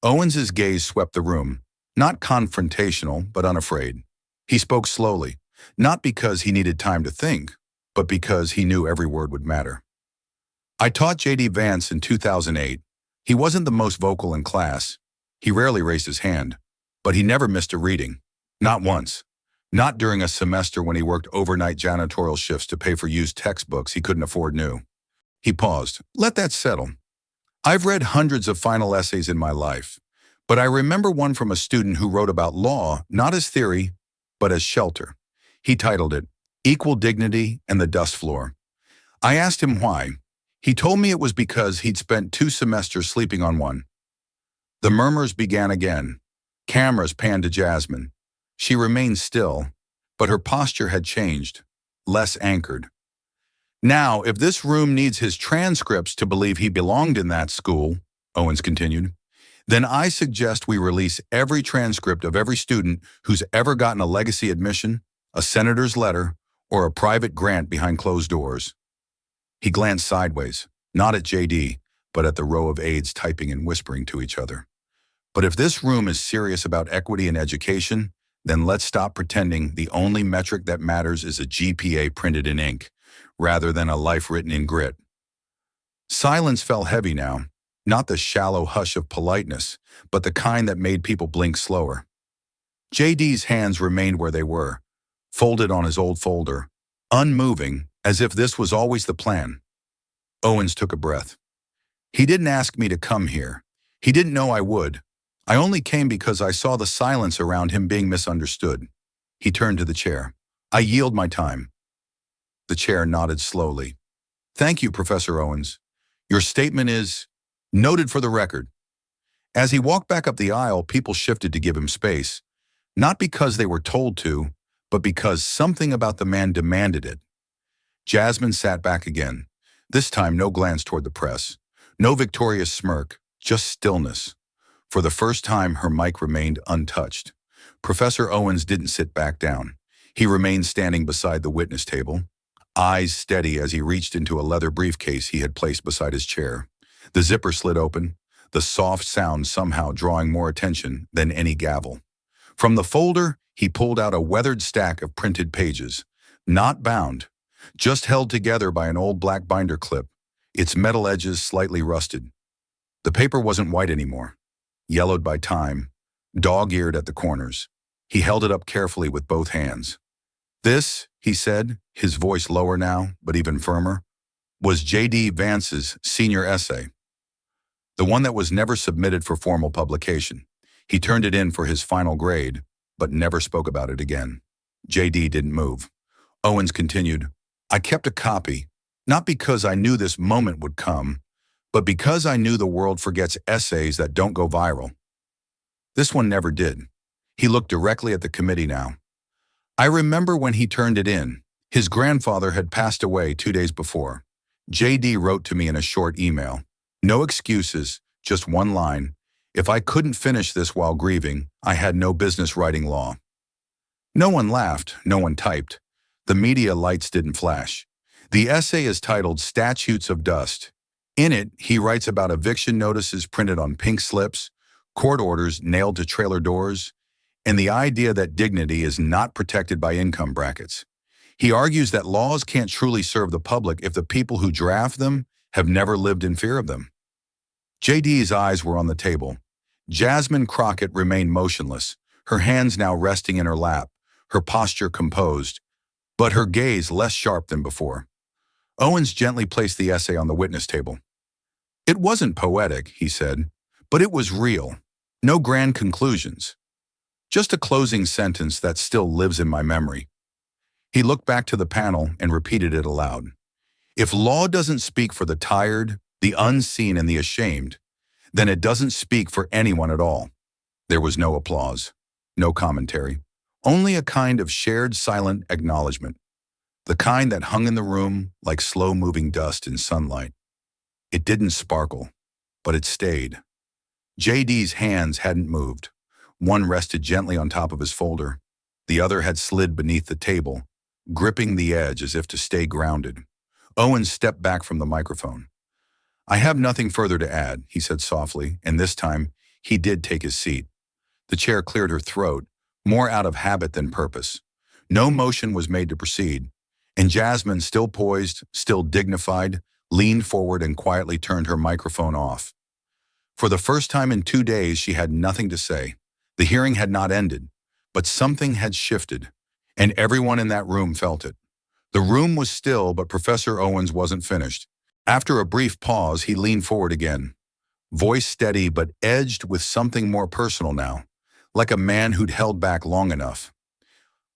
Owens's gaze swept the room, not confrontational, but unafraid. He spoke slowly, not because he needed time to think, but because he knew every word would matter. I taught J.D. Vance in 2008. He wasn't the most vocal in class. He rarely raised his hand, but he never missed a reading. Not once. Not during a semester when he worked overnight janitorial shifts to pay for used textbooks he couldn't afford new. He paused. Let that settle. I've read hundreds of final essays in my life, but I remember one from a student who wrote about law, not as theory, but as shelter. He titled it, Equal Dignity and the Dust Floor. I asked him why. He told me it was because he'd spent 2 semesters sleeping on one. The murmurs began again. Cameras panned to Jasmine. She remained still, but her posture had changed, less anchored. Now, if this room needs his transcripts to believe he belonged in that school, Owens continued, then I suggest we release every transcript of every student who's ever gotten a legacy admission, a senator's letter, or a private grant behind closed doors. He glanced sideways, not at J.D., but at the row of aides typing and whispering to each other. But if this room is serious about equity in education, then let's stop pretending the only metric that matters is a GPA printed in ink, rather than a life written in grit. Silence fell heavy now, not the shallow hush of politeness, but the kind that made people blink slower. J.D.'s hands remained where they were, folded on his old folder, unmoving, as if this was always the plan. Owens took a breath. He didn't ask me to come here. He didn't know I would. I only came because I saw the silence around him being misunderstood. He turned to the chair. I yield my time. The chair nodded slowly. Thank you, Professor Owens. Your statement is noted for the record. As he walked back up the aisle, people shifted to give him space, not because they were told to, but because something about the man demanded it. Jasmine sat back again, this time no glance toward the press, no victorious smirk, just stillness. For the first time, her mic remained untouched. Professor Owens didn't sit back down. He remained standing beside the witness table, eyes steady as he reached into a leather briefcase he had placed beside his chair. The zipper slid open, the soft sound somehow drawing more attention than any gavel. From the folder, he pulled out a weathered stack of printed pages, not bound, just held together by an old black binder clip, its metal edges slightly rusted. The paper wasn't white anymore, yellowed by time, dog-eared at the corners. He held it up carefully with both hands. This, he said, his voice lower now, but even firmer, was J.D. Vance's senior essay, the one that was never submitted for formal publication. He turned it in for his final grade, but never spoke about it again. J.D. didn't move. Owens continued, I kept a copy, not because I knew this moment would come, but because I knew the world forgets essays that don't go viral. This one never did. He looked directly at the committee now. I remember when he turned it in. His grandfather had passed away 2 days before. J.D. wrote to me in a short email. No excuses, just one line. If I couldn't finish this while grieving, I had no business writing law. No one laughed, no one typed. The media lights didn't flash. The essay is titled Statutes of Dust. In it, he writes about eviction notices printed on pink slips, court orders nailed to trailer doors, and the idea that dignity is not protected by income brackets. He argues that laws can't truly serve the public if the people who draft them have never lived in fear of them. JD's eyes were on the table. Jasmine Crockett remained motionless, her hands now resting in her lap, her posture composed, but her gaze less sharp than before. Owens gently placed the essay on the witness table. It wasn't poetic, he said, but it was real. No grand conclusions. Just a closing sentence that still lives in my memory. He looked back to the panel and repeated it aloud. If law doesn't speak for the tired, the unseen, and the ashamed, then it doesn't speak for anyone at all. There was no applause, no commentary, only a kind of shared silent acknowledgement, the kind that hung in the room like slow-moving dust in sunlight. It didn't sparkle, but it stayed. JD's hands hadn't moved. One rested gently on top of his folder. The other had slid beneath the table, gripping the edge as if to stay grounded. Owens stepped back from the microphone. I have nothing further to add, he said softly, and this time he did take his seat. The chair cleared her throat, more out of habit than purpose. No motion was made to proceed, and Jasmine, still poised, still dignified, leaned forward and quietly turned her microphone off. For the first time in 2 days, she had nothing to say. The hearing had not ended, but something had shifted, and everyone in that room felt it. The room was still, but Professor Owens wasn't finished. After a brief pause, he leaned forward again, voice steady but edged with something more personal now, like a man who'd held back long enough.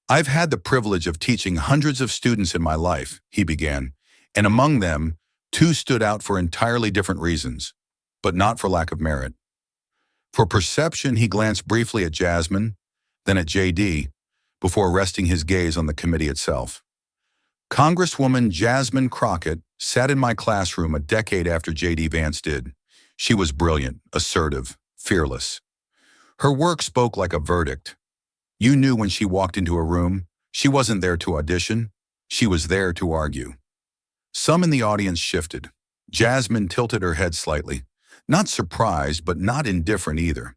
I've had the privilege of teaching hundreds of students in my life, he began, and among them, 2 stood out for entirely different reasons, but not for lack of merit. For perception, he glanced briefly at Jasmine, then at JD, before resting his gaze on the committee itself. Congresswoman Jasmine Crockett sat in my classroom a decade after JD Vance did. She was brilliant, assertive, fearless. Her work spoke like a verdict. You knew when she walked into a room, she wasn't there to audition, she was there to argue. Some in the audience shifted. Jasmine tilted her head slightly, not surprised but not indifferent either.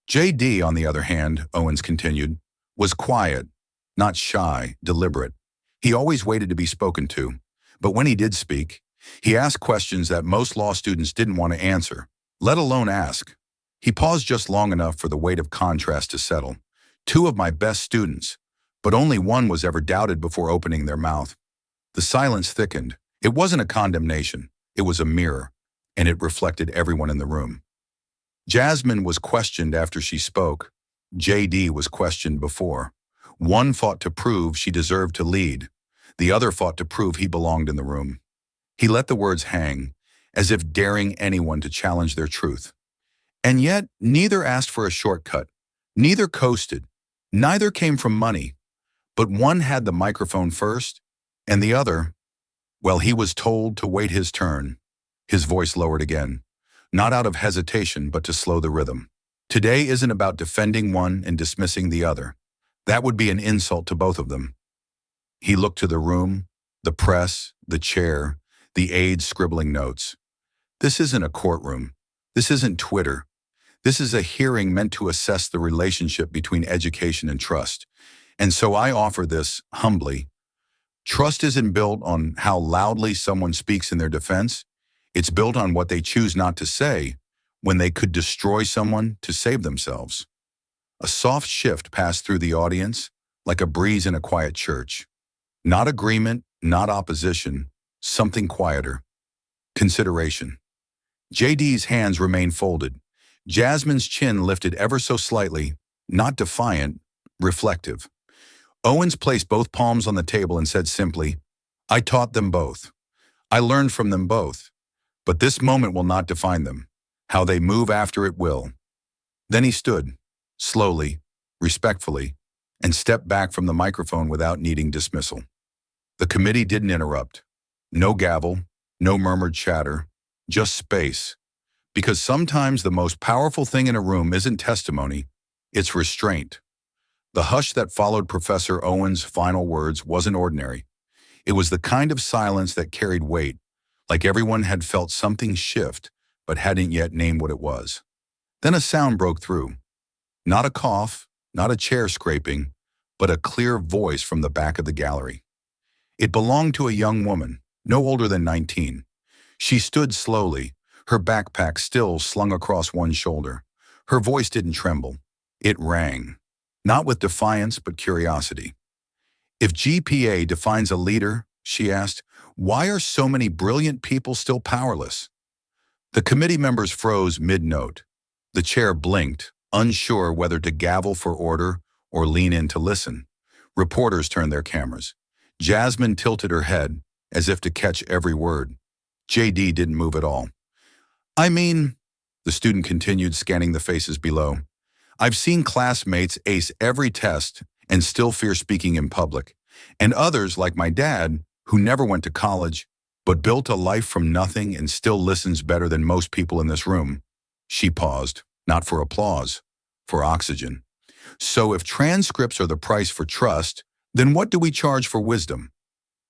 JD, on the other hand, Owens continued, was quiet, not shy, deliberate. He always waited to be spoken to, but when he did speak, he asked questions that most law students didn't want to answer, let alone ask. He paused just long enough for the weight of contrast to settle. 2 of my best students, but only one was ever doubted before opening their mouth. The silence thickened. It wasn't a condemnation, it was a mirror, and it reflected everyone in the room. Jasmine was questioned after she spoke. JD was questioned before. One fought to prove she deserved to lead. The other fought to prove he belonged in the room. He let the words hang, as if daring anyone to challenge their truth. And yet, neither asked for a shortcut. Neither coasted. Neither came from money. But one had the microphone first, and the other, well, he was told to wait his turn. His voice lowered again, not out of hesitation, but to slow the rhythm. Today isn't about defending one and dismissing the other. That would be an insult to both of them. He looked to the room, the press, the chair, the aides scribbling notes. This isn't a courtroom. This isn't Twitter. This is a hearing meant to assess the relationship between education and trust. And so I offer this humbly. Trust isn't built on how loudly someone speaks in their defense. It's built on what they choose not to say when they could destroy someone to save themselves. A soft shift passed through the audience, like a breeze in a quiet church. Not agreement, not opposition, something quieter. Consideration. JD's hands remained folded. Jasmine's chin lifted ever so slightly, not defiant, reflective. Owens placed both palms on the table and said simply, I taught them both. I learned from them both. But this moment will not define them. How they move after it will. Then he stood, slowly, respectfully, and stepped back from the microphone without needing dismissal. The committee didn't interrupt. No gavel, no murmured chatter, just space. Because sometimes the most powerful thing in a room isn't testimony, it's restraint. The hush that followed Professor Owens' final words wasn't ordinary. It was the kind of silence that carried weight, like everyone had felt something shift, but hadn't yet named what it was. Then a sound broke through. Not a cough, not a chair scraping, but a clear voice from the back of the gallery. It belonged to a young woman, no older than 19. She stood slowly, her backpack still slung across one shoulder. Her voice didn't tremble. It rang, not with defiance but curiosity. "If GPA defines a leader," she asked, "why are so many brilliant people still powerless?" The committee members froze mid-note. The chair blinked, unsure whether to gavel for order or lean in to listen. Reporters turned their cameras. Jasmine tilted her head, as if to catch every word. JD didn't move at all. "I mean," the student continued, scanning the faces below, "I've seen classmates ace every test and still fear speaking in public, and others, like my dad, who never went to college, but built a life from nothing and still listens better than most people in this room." She paused, not for applause, for oxygen. "So if transcripts are the price for trust, then what do we charge for wisdom?"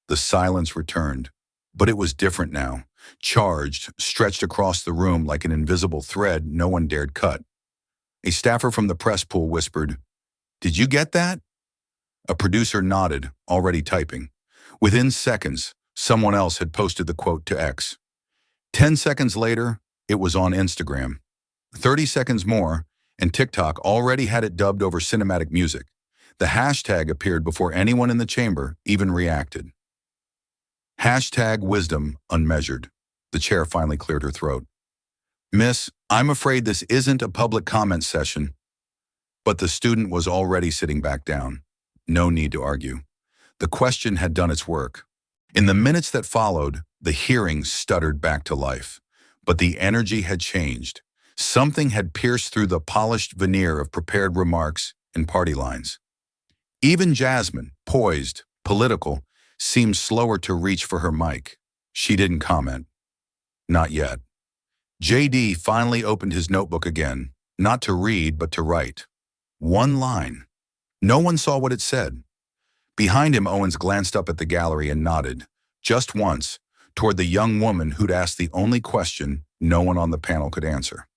The silence returned, but it was different now. Charged, stretched across the room like an invisible thread no one dared cut. A staffer from the press pool whispered, "Did you get that?" A producer nodded, already typing. Within seconds, someone else had posted the quote to X. 10 seconds later, it was on Instagram. 30 seconds more, and TikTok already had it dubbed over cinematic music. The hashtag appeared before anyone in the chamber even reacted. Hashtag wisdom unmeasured. The chair finally cleared her throat. "Miss, I'm afraid this isn't a public comment session." But the student was already sitting back down. No need to argue. The question had done its work. In the minutes that followed, the hearing stuttered back to life. But the energy had changed. Something had pierced through the polished veneer of prepared remarks and party lines. Even Jasmine, poised, political, seemed slower to reach for her mic. She didn't comment. Not yet. JD finally opened his notebook again, not to read but to write. One line. No one saw what it said. Behind him, Owens glanced up at the gallery and nodded, just once, toward the young woman who'd asked the only question no one on the panel could answer.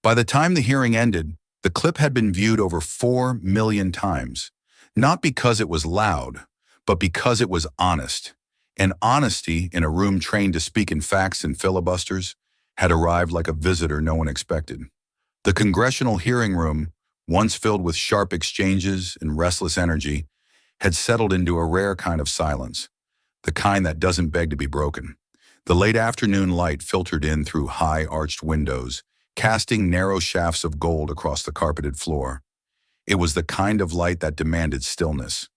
By the time the hearing ended, the clip had been viewed over 4 million times, not because it was loud, but because it was honest. And honesty, in a room trained to speak in facts and filibusters, had arrived like a visitor no one expected. The congressional hearing room, once filled with sharp exchanges and restless energy, had settled into a rare kind of silence, the kind that doesn't beg to be broken. The late afternoon light filtered in through high arched windows, casting narrow shafts of gold across the carpeted floor. It was the kind of light that demanded stillness.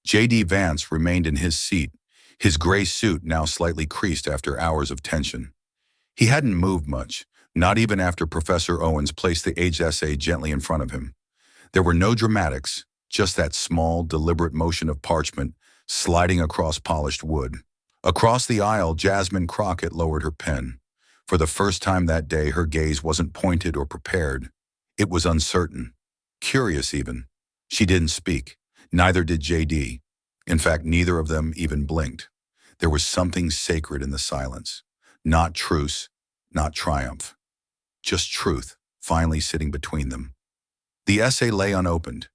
J.D. Vance remained in his seat, his gray suit now slightly creased after hours of tension. He hadn't moved much, not even after Professor Owens placed the age essay gently in front of him. There were no dramatics, just that small, deliberate motion of parchment sliding across polished wood. Across the aisle, Jasmine Crockett lowered her pen. For the first time that day, her gaze wasn't pointed or prepared. It was uncertain, curious even. She didn't speak. Neither did JD. In fact, neither of them even blinked. There was something sacred in the silence. Not truce, not triumph. Just truth, finally sitting between them. The essay lay unopened.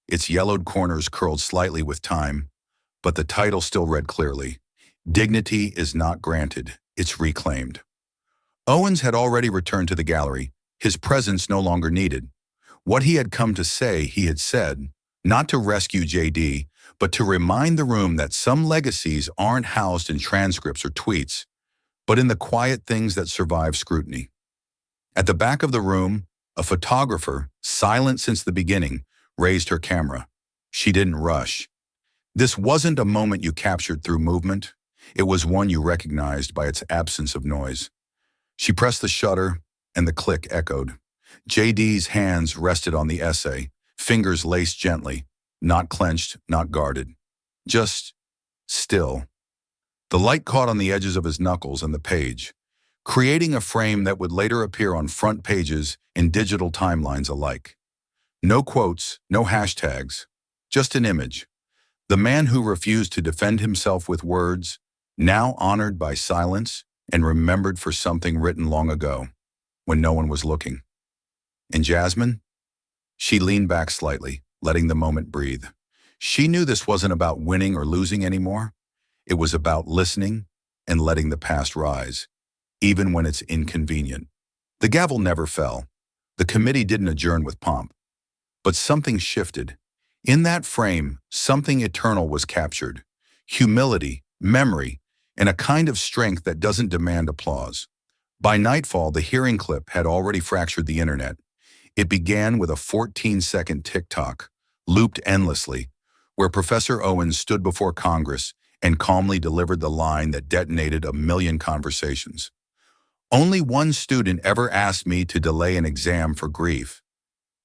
Its yellowed corners curled slightly with time, but the title still read clearly. Dignity is not granted, it's reclaimed. Owens had already returned to the gallery, his presence no longer needed. What he had come to say, he had said, not to rescue JD, but to remind the room that some legacies aren't housed in transcripts or tweets, but in the quiet things that survive scrutiny. At the back of the room, a photographer, silent since the beginning, raised her camera. She didn't rush. This wasn't a moment you captured through movement. It was one you recognized by its absence of noise. She pressed the shutter, and the click echoed. JD's hands rested on the essay, fingers laced gently, not clenched, not guarded. Just still. The light caught on the edges of his knuckles and the page, creating a frame that would later appear on front pages and digital timelines alike. No quotes, no hashtags, just an image. The man who refused to defend himself with words, now honored by silence and remembered for something written long ago, when no one was looking. And Jasmine? She leaned back slightly, letting the moment breathe. She knew this wasn't about winning or losing anymore. It was about listening and letting the past rise. even when it's inconvenient. The gavel never fell. The committee didn't adjourn with pomp. But something shifted. In that frame, something eternal was captured. Humility, memory, and a kind of strength that doesn't demand applause. By nightfall, the hearing clip had already fractured the internet. It began with a 14-second tick-tock, looped endlessly, where Professor Owens stood before Congress and calmly delivered the line that detonated a million conversations. Only one student ever asked me to delay an exam for grief.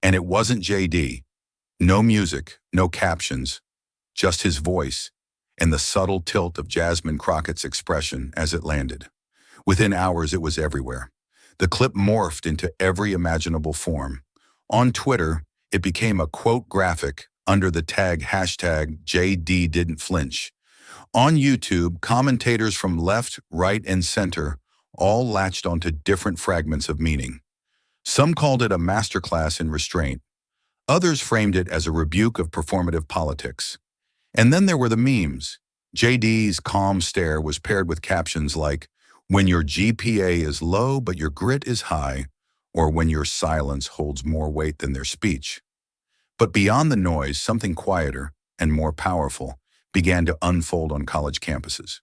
And it wasn't JD. No music, no captions, just his voice and the subtle tilt of Jasmine Crockett's expression as it landed. Within hours, it was everywhere. The clip morphed into every imaginable form. On Twitter, it became a quote graphic under the tag hashtag JD didn't flinch. On YouTube, commentators from left, right, and center all latched onto different fragments of meaning. Some called it a masterclass in restraint. Others framed it as a rebuke of performative politics. And then there were the memes. JD's calm stare was paired with captions like, "When your GPA is low but your grit is high," or "When your silence holds more weight than their speech." But beyond the noise, something quieter and more powerful began to unfold on college campuses.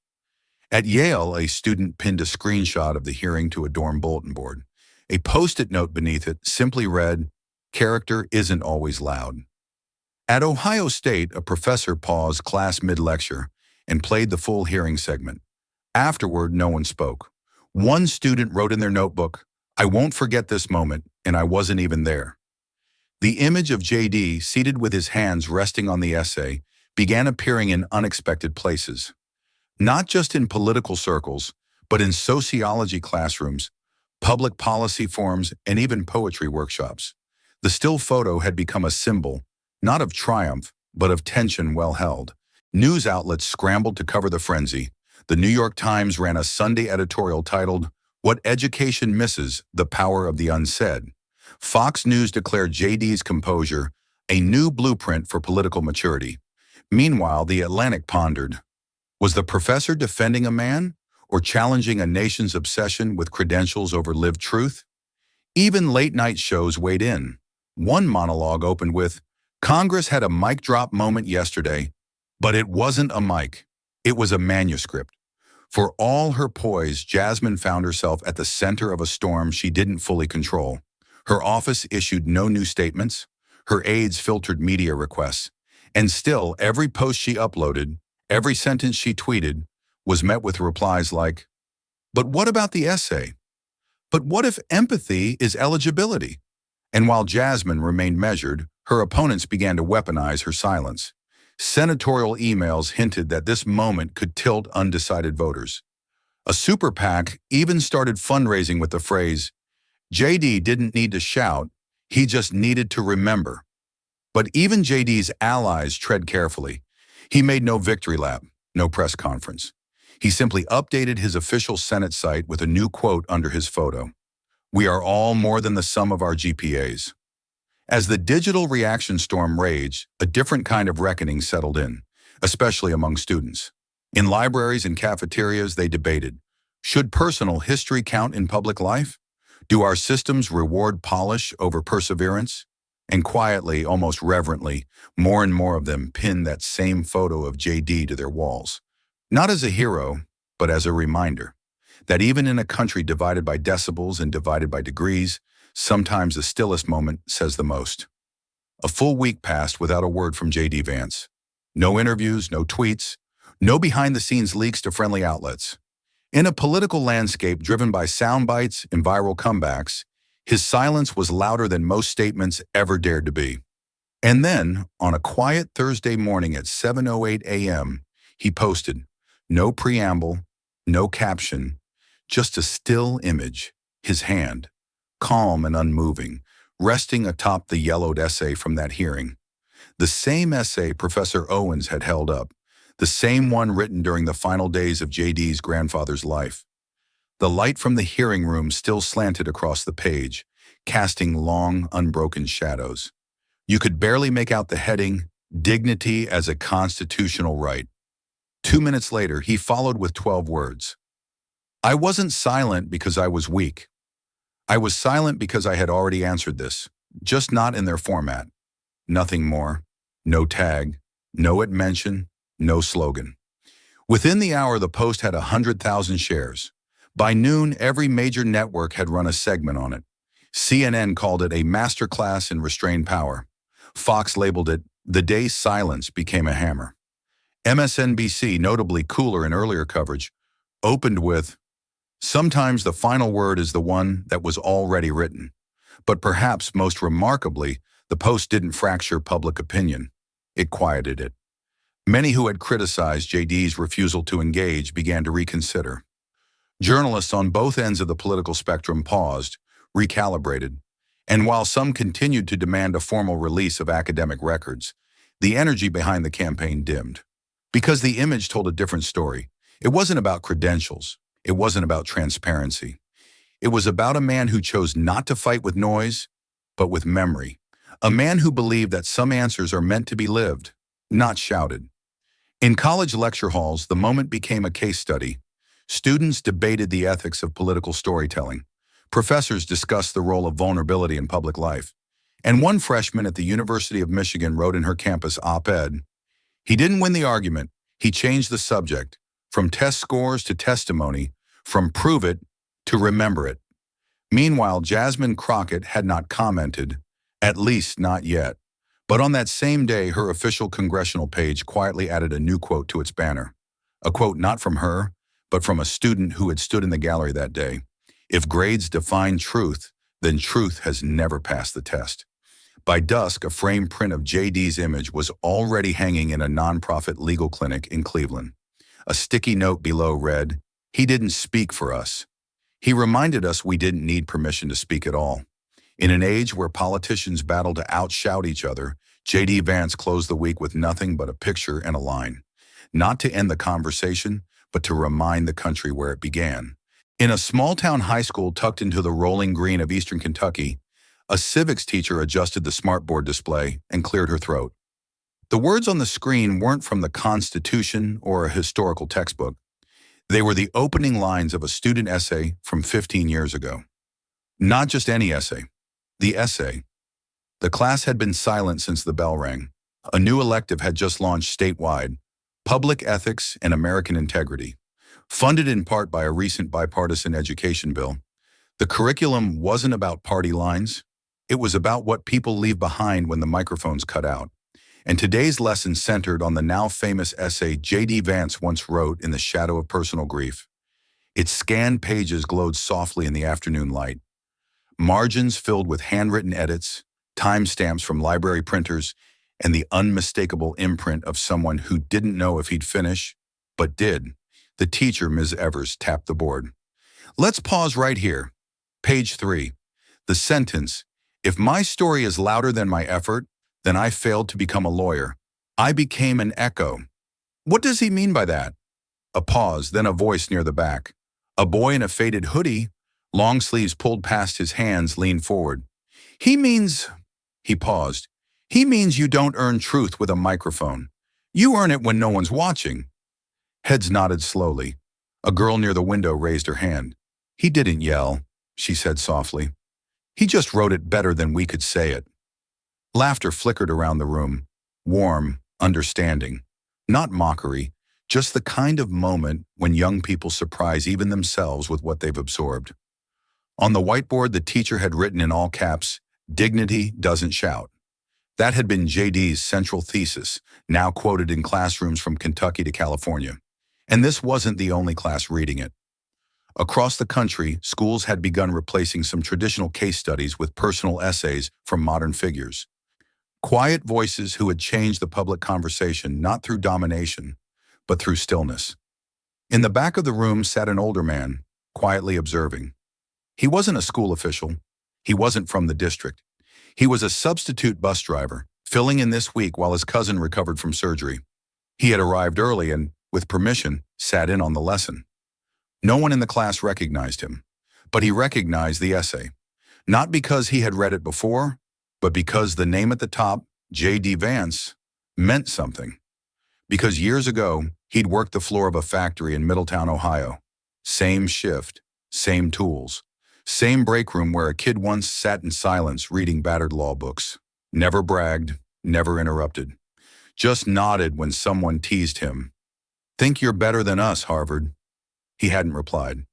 At Yale, a student pinned a screenshot of the hearing to a dorm bulletin board. A post-it note beneath it simply read, "Character isn't always loud." At Ohio State, a professor paused class mid-lecture and played the full hearing segment. Afterward, no one spoke. One student wrote in their notebook, "I won't forget this moment, and I wasn't even there." The image of JD, seated with his hands resting on the essay, began appearing in unexpected places. Not just in political circles, but in sociology classrooms, public policy forums, and even poetry workshops. The still photo had become a symbol, not of triumph, but of tension well held. News outlets scrambled to cover the frenzy. The New York Times ran a Sunday editorial titled, "What Education Misses, the Power of the Unsaid." Fox News declared JD's composure a new blueprint for political maturity. Meanwhile, The Atlantic pondered, was the professor defending a man or challenging a nation's obsession with credentials over lived truth? Even late-night shows weighed in. One monologue opened with, "Congress had a mic drop moment yesterday, but it wasn't a mic. It was a manuscript." For all her poise, Jasmine found herself at the center of a storm she didn't fully control. Her office issued no new statements. Her aides filtered media requests. And still, every post she uploaded, every sentence she tweeted, was met with replies like, "But what about the essay? But what if empathy is eligibility?" And while Jasmine remained measured, her opponents began to weaponize her silence. Senatorial emails hinted that this moment could tilt undecided voters. A super PAC even started fundraising with the phrase, "JD didn't need to shout, he just needed to remember." But even JD's allies tread carefully. He made no victory lap, no press conference. He simply updated his official Senate site with a new quote under his photo. "We are all more than the sum of our GPAs." As the digital reaction storm raged, a different kind of reckoning settled in, especially among students. In libraries and cafeterias, they debated, should personal history count in public life? Do our systems reward polish over perseverance? And quietly, almost reverently, more and more of them pinned that same photo of JD to their walls. Not as a hero, but as a reminder that even in a country divided by decibels and divided by degrees, sometimes the stillest moment says the most. A full week passed without a word from JD Vance. No interviews, no tweets, no behind-the-scenes leaks to friendly outlets. In a political landscape driven by sound bites and viral comebacks, his silence was louder than most statements ever dared to be. And then, on a quiet Thursday morning at 7:08 a.m., he posted, no preamble, no caption, just a still image, his hand, calm and unmoving, resting atop the yellowed essay from that hearing. The same essay Professor Owens had held up, the same one written during the final days of JD's grandfather's life. The light from the hearing room still slanted across the page, casting long, unbroken shadows. You could barely make out the heading, "Dignity as a Constitutional Right." 2 minutes later, he followed with 12 words. I wasn't silent because I was weak. I was silent because I had already answered this, just not in their format. Nothing more. No tag. No mention. No slogan. Within the hour, the post had 100,000 shares. By noon, every major network had run a segment on it. CNN called it a masterclass in restrained power. Fox labeled it, "The day silence became a hammer." MSNBC, notably cooler in earlier coverage, opened with, "Sometimes the final word is the one that was already written." But perhaps most remarkably, the post didn't fracture public opinion. It quieted it. Many who had criticized JD's refusal to engage began to reconsider. Journalists on both ends of the political spectrum paused, recalibrated, and while some continued to demand a formal release of academic records, the energy behind the campaign dimmed. Because the image told a different story. It wasn't about credentials. It wasn't about transparency. It was about a man who chose not to fight with noise, but with memory. A man who believed that some answers are meant to be lived, not shouted. In college lecture halls, the moment became a case study. Students debated the ethics of political storytelling. Professors discussed the role of vulnerability in public life. And one freshman at the University of Michigan wrote in her campus op-ed, "He didn't win the argument. He changed the subject. From test scores to testimony, from prove it to remember it." Meanwhile, Jasmine Crockett had not commented, at least not yet. But on that same day, her official congressional page quietly added a new quote to its banner. A quote not from her, but from a student who had stood in the gallery that day. "If grades define truth, then truth has never passed the test." By dusk, a framed print of JD's image was already hanging in a nonprofit legal clinic in Cleveland. A sticky note below read, "He didn't speak for us. He reminded us we didn't need permission to speak at all." In an age where politicians battle to outshout each other, JD Vance closed the week with nothing but a picture and a line. Not to end the conversation, but to remind the country where it began. In a small-town high school tucked into the rolling green of eastern Kentucky, a civics teacher adjusted the smartboard display and cleared her throat. The words on the screen weren't from the Constitution or a historical textbook. They were the opening lines of a student essay from 15 years ago. Not just any essay. The essay. The class had been silent since the bell rang. A new elective had just launched statewide, Public Ethics and American Integrity. Funded in part by a recent bipartisan education bill, the curriculum wasn't about party lines. It was about what people leave behind when the microphones cut out. And today's lesson centered on the now famous essay J.D. Vance once wrote in the shadow of personal grief. Its scanned pages glowed softly in the afternoon light. Margins filled with handwritten edits, timestamps from library printers, and the unmistakable imprint of someone who didn't know if he'd finish, but did. The teacher, Ms. Evers, tapped the board. "Let's pause right here. Page 3. The sentence, 'If my story is louder than my effort, then I failed to become a lawyer. I became an echo.' What does he mean by that?" A pause, then a voice near the back. A boy in a faded hoodie, long sleeves pulled past his hands, leaned forward. "He means," he paused, "he means you don't earn truth with a microphone. You earn it when no one's watching." Heads nodded slowly. A girl near the window raised her hand. "He didn't yell," she said softly. "He just wrote it better than we could say it." Laughter flickered around the room. Warm, understanding. Not mockery, just the kind of moment when young people surprise even themselves with what they've absorbed. On the whiteboard, the teacher had written in all caps, "Dignity doesn't shout." That had been JD's central thesis, now quoted in classrooms from Kentucky to California. And this wasn't the only class reading it. Across the country, schools had begun replacing some traditional case studies with personal essays from modern figures. Quiet voices who had changed the public conversation not through domination, but through stillness. In the back of the room sat an older man, quietly observing. He wasn't a school official. He wasn't from the district. He was a substitute bus driver, filling in this week while his cousin recovered from surgery. He had arrived early and, with permission, sat in on the lesson. No one in the class recognized him, but he recognized the essay. Not because he had read it before, but because the name at the top, J.D. Vance, meant something. Because years ago, he'd worked the floor of a factory in Middletown, Ohio, Same shift, same tools, same break room where a kid once sat in silence reading battered law books. Never bragged, never interrupted. Just nodded when someone teased him. "Think you're better than us, Harvard?" He hadn't replied.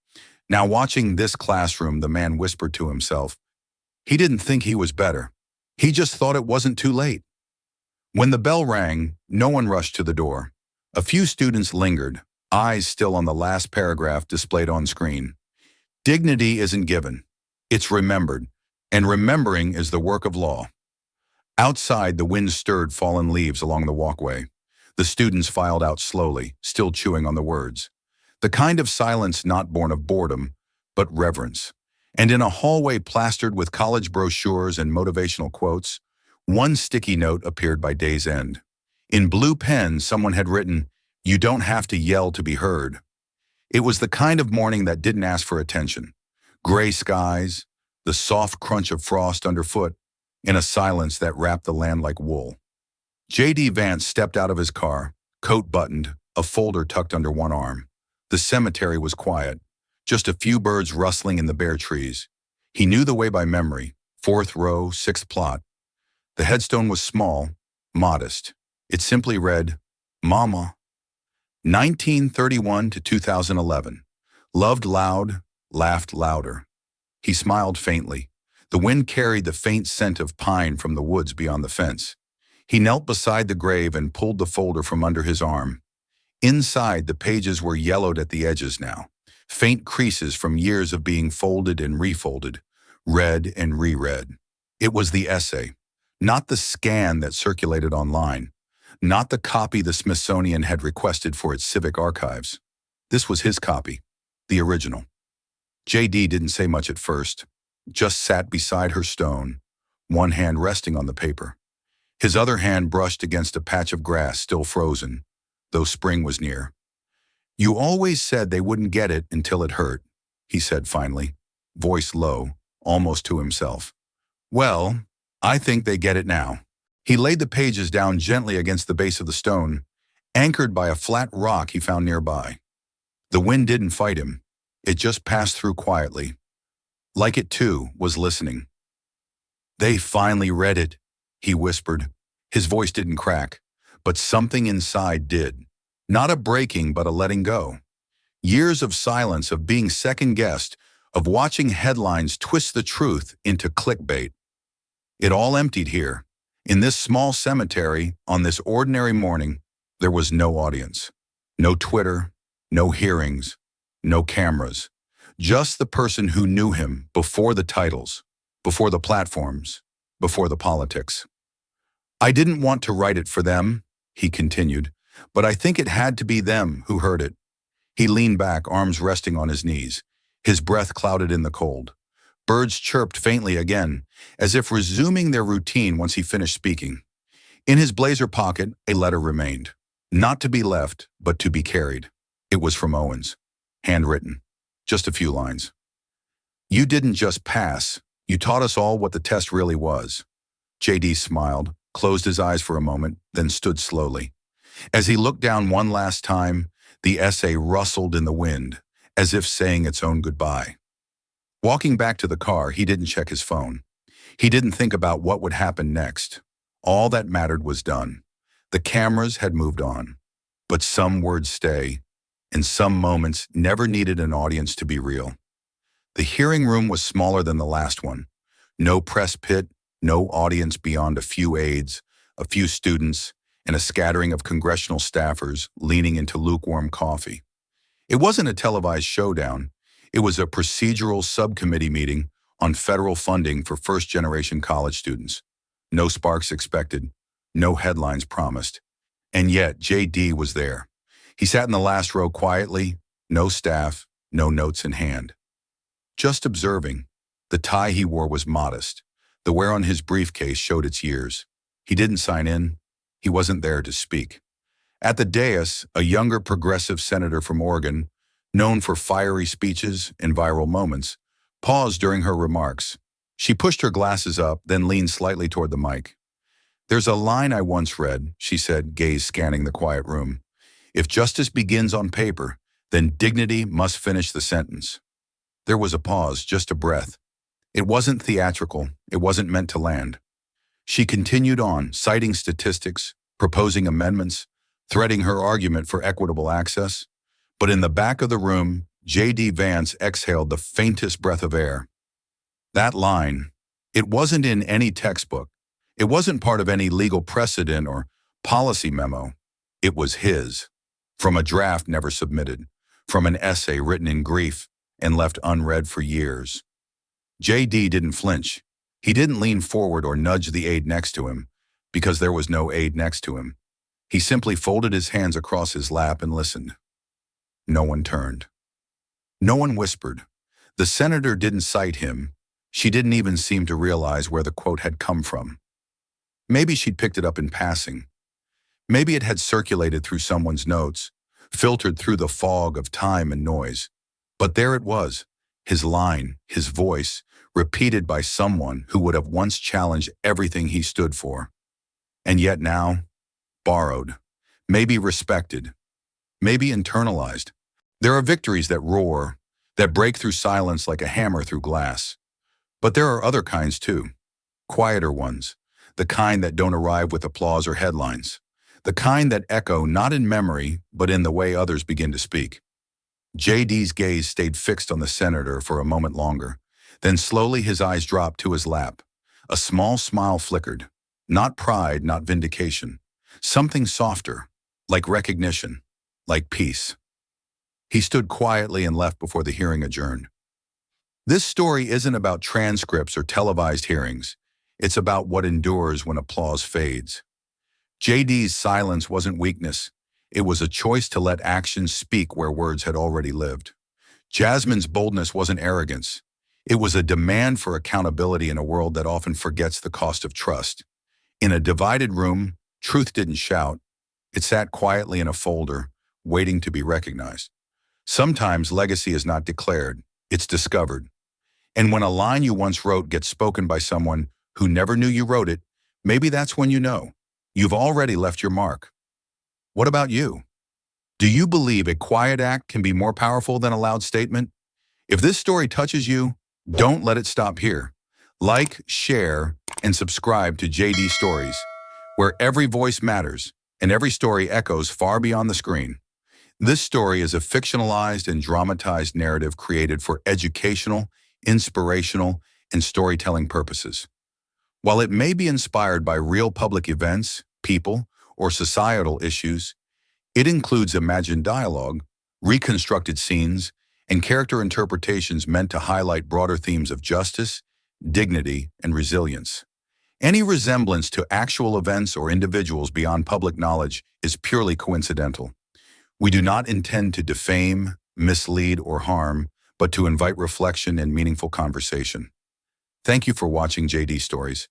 Now watching this classroom, the man whispered to himself. He didn't think he was better. He just thought it wasn't too late. When the bell rang, no one rushed to the door. A few students lingered, eyes still on the last paragraph displayed on screen. Dignity isn't given. It's remembered, and remembering is the work of law. Outside, the wind stirred fallen leaves along the walkway. The students filed out slowly, still chewing on the words. The kind of silence not born of boredom, but reverence. And in a hallway plastered with college brochures and motivational quotes, one sticky note appeared by day's end. In blue pen, someone had written, "You don't have to yell to be heard." It was the kind of morning that didn't ask for attention. Gray skies, the soft crunch of frost underfoot, in a silence that wrapped the land like wool. J.D. Vance stepped out of his car, coat buttoned, a folder tucked under one arm. The cemetery was quiet, just a few birds rustling in the bare trees. He knew the way by memory, 4th row, 6th plot. The headstone was small, modest. It simply read, "Mama, 1931 to 2011. Loved loud, laughed louder." He smiled faintly. The wind carried the faint scent of pine from the woods beyond the fence. He knelt beside the grave and pulled the folder from under his arm. Inside, the pages were yellowed at the edges now, faint creases from years of being folded and refolded, read and reread. It was the essay, not the scan that circulated online, not the copy the Smithsonian had requested for its civic archives. This was his copy, the original. J.D. didn't say much at first, just sat beside her stone, one hand resting on the paper. His other hand brushed against a patch of grass still frozen, though spring was near. "You always said they wouldn't get it until it hurt," he said finally, voice low, almost to himself. "Well, I think they get it now." He laid the pages down gently against the base of the stone, anchored by a flat rock he found nearby. The wind didn't fight him. It just passed through quietly. Like it, too, was listening. "They finally read it," he whispered. His voice didn't crack, but something inside did. Not a breaking, but a letting go. Years of silence, of being second-guessed, of watching headlines twist the truth into clickbait. It all emptied here. In this small cemetery, on this ordinary morning, there was no audience. No Twitter, no hearings, no cameras. Just the person who knew him before the titles, before the platforms, before the politics. "I didn't want to write it for them," he continued, "but I think it had to be them who heard it." He leaned back, arms resting on his knees, his breath clouded in the cold. Birds chirped faintly again, as if resuming their routine once he finished speaking. In his blazer pocket, a letter remained. Not to be left, but to be carried. It was from Owens, handwritten. Just a few lines. "You didn't just pass. You taught us all what the test really was." J.D. smiled, closed his eyes for a moment, then stood slowly. As he looked down one last time, the essay rustled in the wind, as if saying its own goodbye. Walking back to the car, he didn't check his phone. He didn't think about what would happen next. All that mattered was done. The cameras had moved on. But some words stay, and some moments never needed an audience to be real. The hearing room was smaller than the last one. No press pit, no audience beyond a few aides, a few students, and a scattering of congressional staffers leaning into lukewarm coffee. It wasn't a televised showdown. It was a procedural subcommittee meeting on federal funding for first-generation college students. No sparks expected, no headlines promised. And yet, J.D. was there. He sat in the last row quietly, no staff, no notes in hand. Just observing. The tie he wore was modest. The wear on his briefcase showed its years. He didn't sign in. He wasn't there to speak. At the dais, a younger progressive senator from Oregon, known for fiery speeches and viral moments, paused during her remarks. She pushed her glasses up, then leaned slightly toward the mic. "There's a line I once read," she said, gaze scanning the quiet room. "If justice begins on paper, then dignity must finish the sentence. There was a pause, just a breath. It wasn't theatrical. It wasn't meant to land. She continued on, citing statistics, proposing amendments, threading her argument for equitable access. But in the back of the room, J.D. Vance exhaled the faintest breath of air. That line, it wasn't in any textbook. It wasn't part of any legal precedent or policy memo. It was his, from a draft never submitted, from an essay written in grief and left unread for years. J.D. didn't flinch. He didn't lean forward or nudge the aide next to him, because there was no aide next to him. He simply folded his hands across his lap and listened. No one turned. No one whispered. The senator didn't cite him. She didn't even seem to realize where the quote had come from. Maybe she'd picked it up in passing. Maybe it had circulated through someone's notes, filtered through the fog of time and noise. But there it was, his line, his voice, repeated by someone who would have once challenged everything he stood for. And yet now, borrowed, maybe respected, maybe internalized. There are victories that roar, that break through silence like a hammer through glass. But there are other kinds too, quieter ones, the kind that don't arrive with applause or headlines, the kind that echo not in memory, but in the way others begin to speak. J.D.'s gaze stayed fixed on the senator for a moment longer. Then slowly his eyes dropped to his lap. A small smile flickered. Not pride, not vindication. Something softer, like recognition, like peace. He stood quietly and left before the hearing adjourned. This story isn't about transcripts or televised hearings. It's about what endures when applause fades. J.D.'s silence wasn't weakness. It was a choice to let actions speak where words had already lived. Jasmine's boldness wasn't arrogance. It was a demand for accountability in a world that often forgets the cost of trust. In a divided room, truth didn't shout. It sat quietly in a folder, waiting to be recognized. Sometimes legacy is not declared, it's discovered. And when a line you once wrote gets spoken by someone who never knew you wrote it, maybe that's when you know. You've already left your mark. What about you? Do you believe a quiet act can be more powerful than a loud statement? If this story touches you, don't let it stop here. Like, share, and subscribe to JD Stories, where every voice matters and every story echoes far beyond the screen. This story is a fictionalized and dramatized narrative created for educational, inspirational, and storytelling purposes. While it may be inspired by real public events, people, or societal issues, it includes imagined dialogue, reconstructed scenes, and character interpretations meant to highlight broader themes of justice, dignity, and resilience. Any resemblance to actual events or individuals beyond public knowledge is purely coincidental. We do not intend to defame, mislead, or harm, but to invite reflection and meaningful conversation. Thank you for watching JD Stories.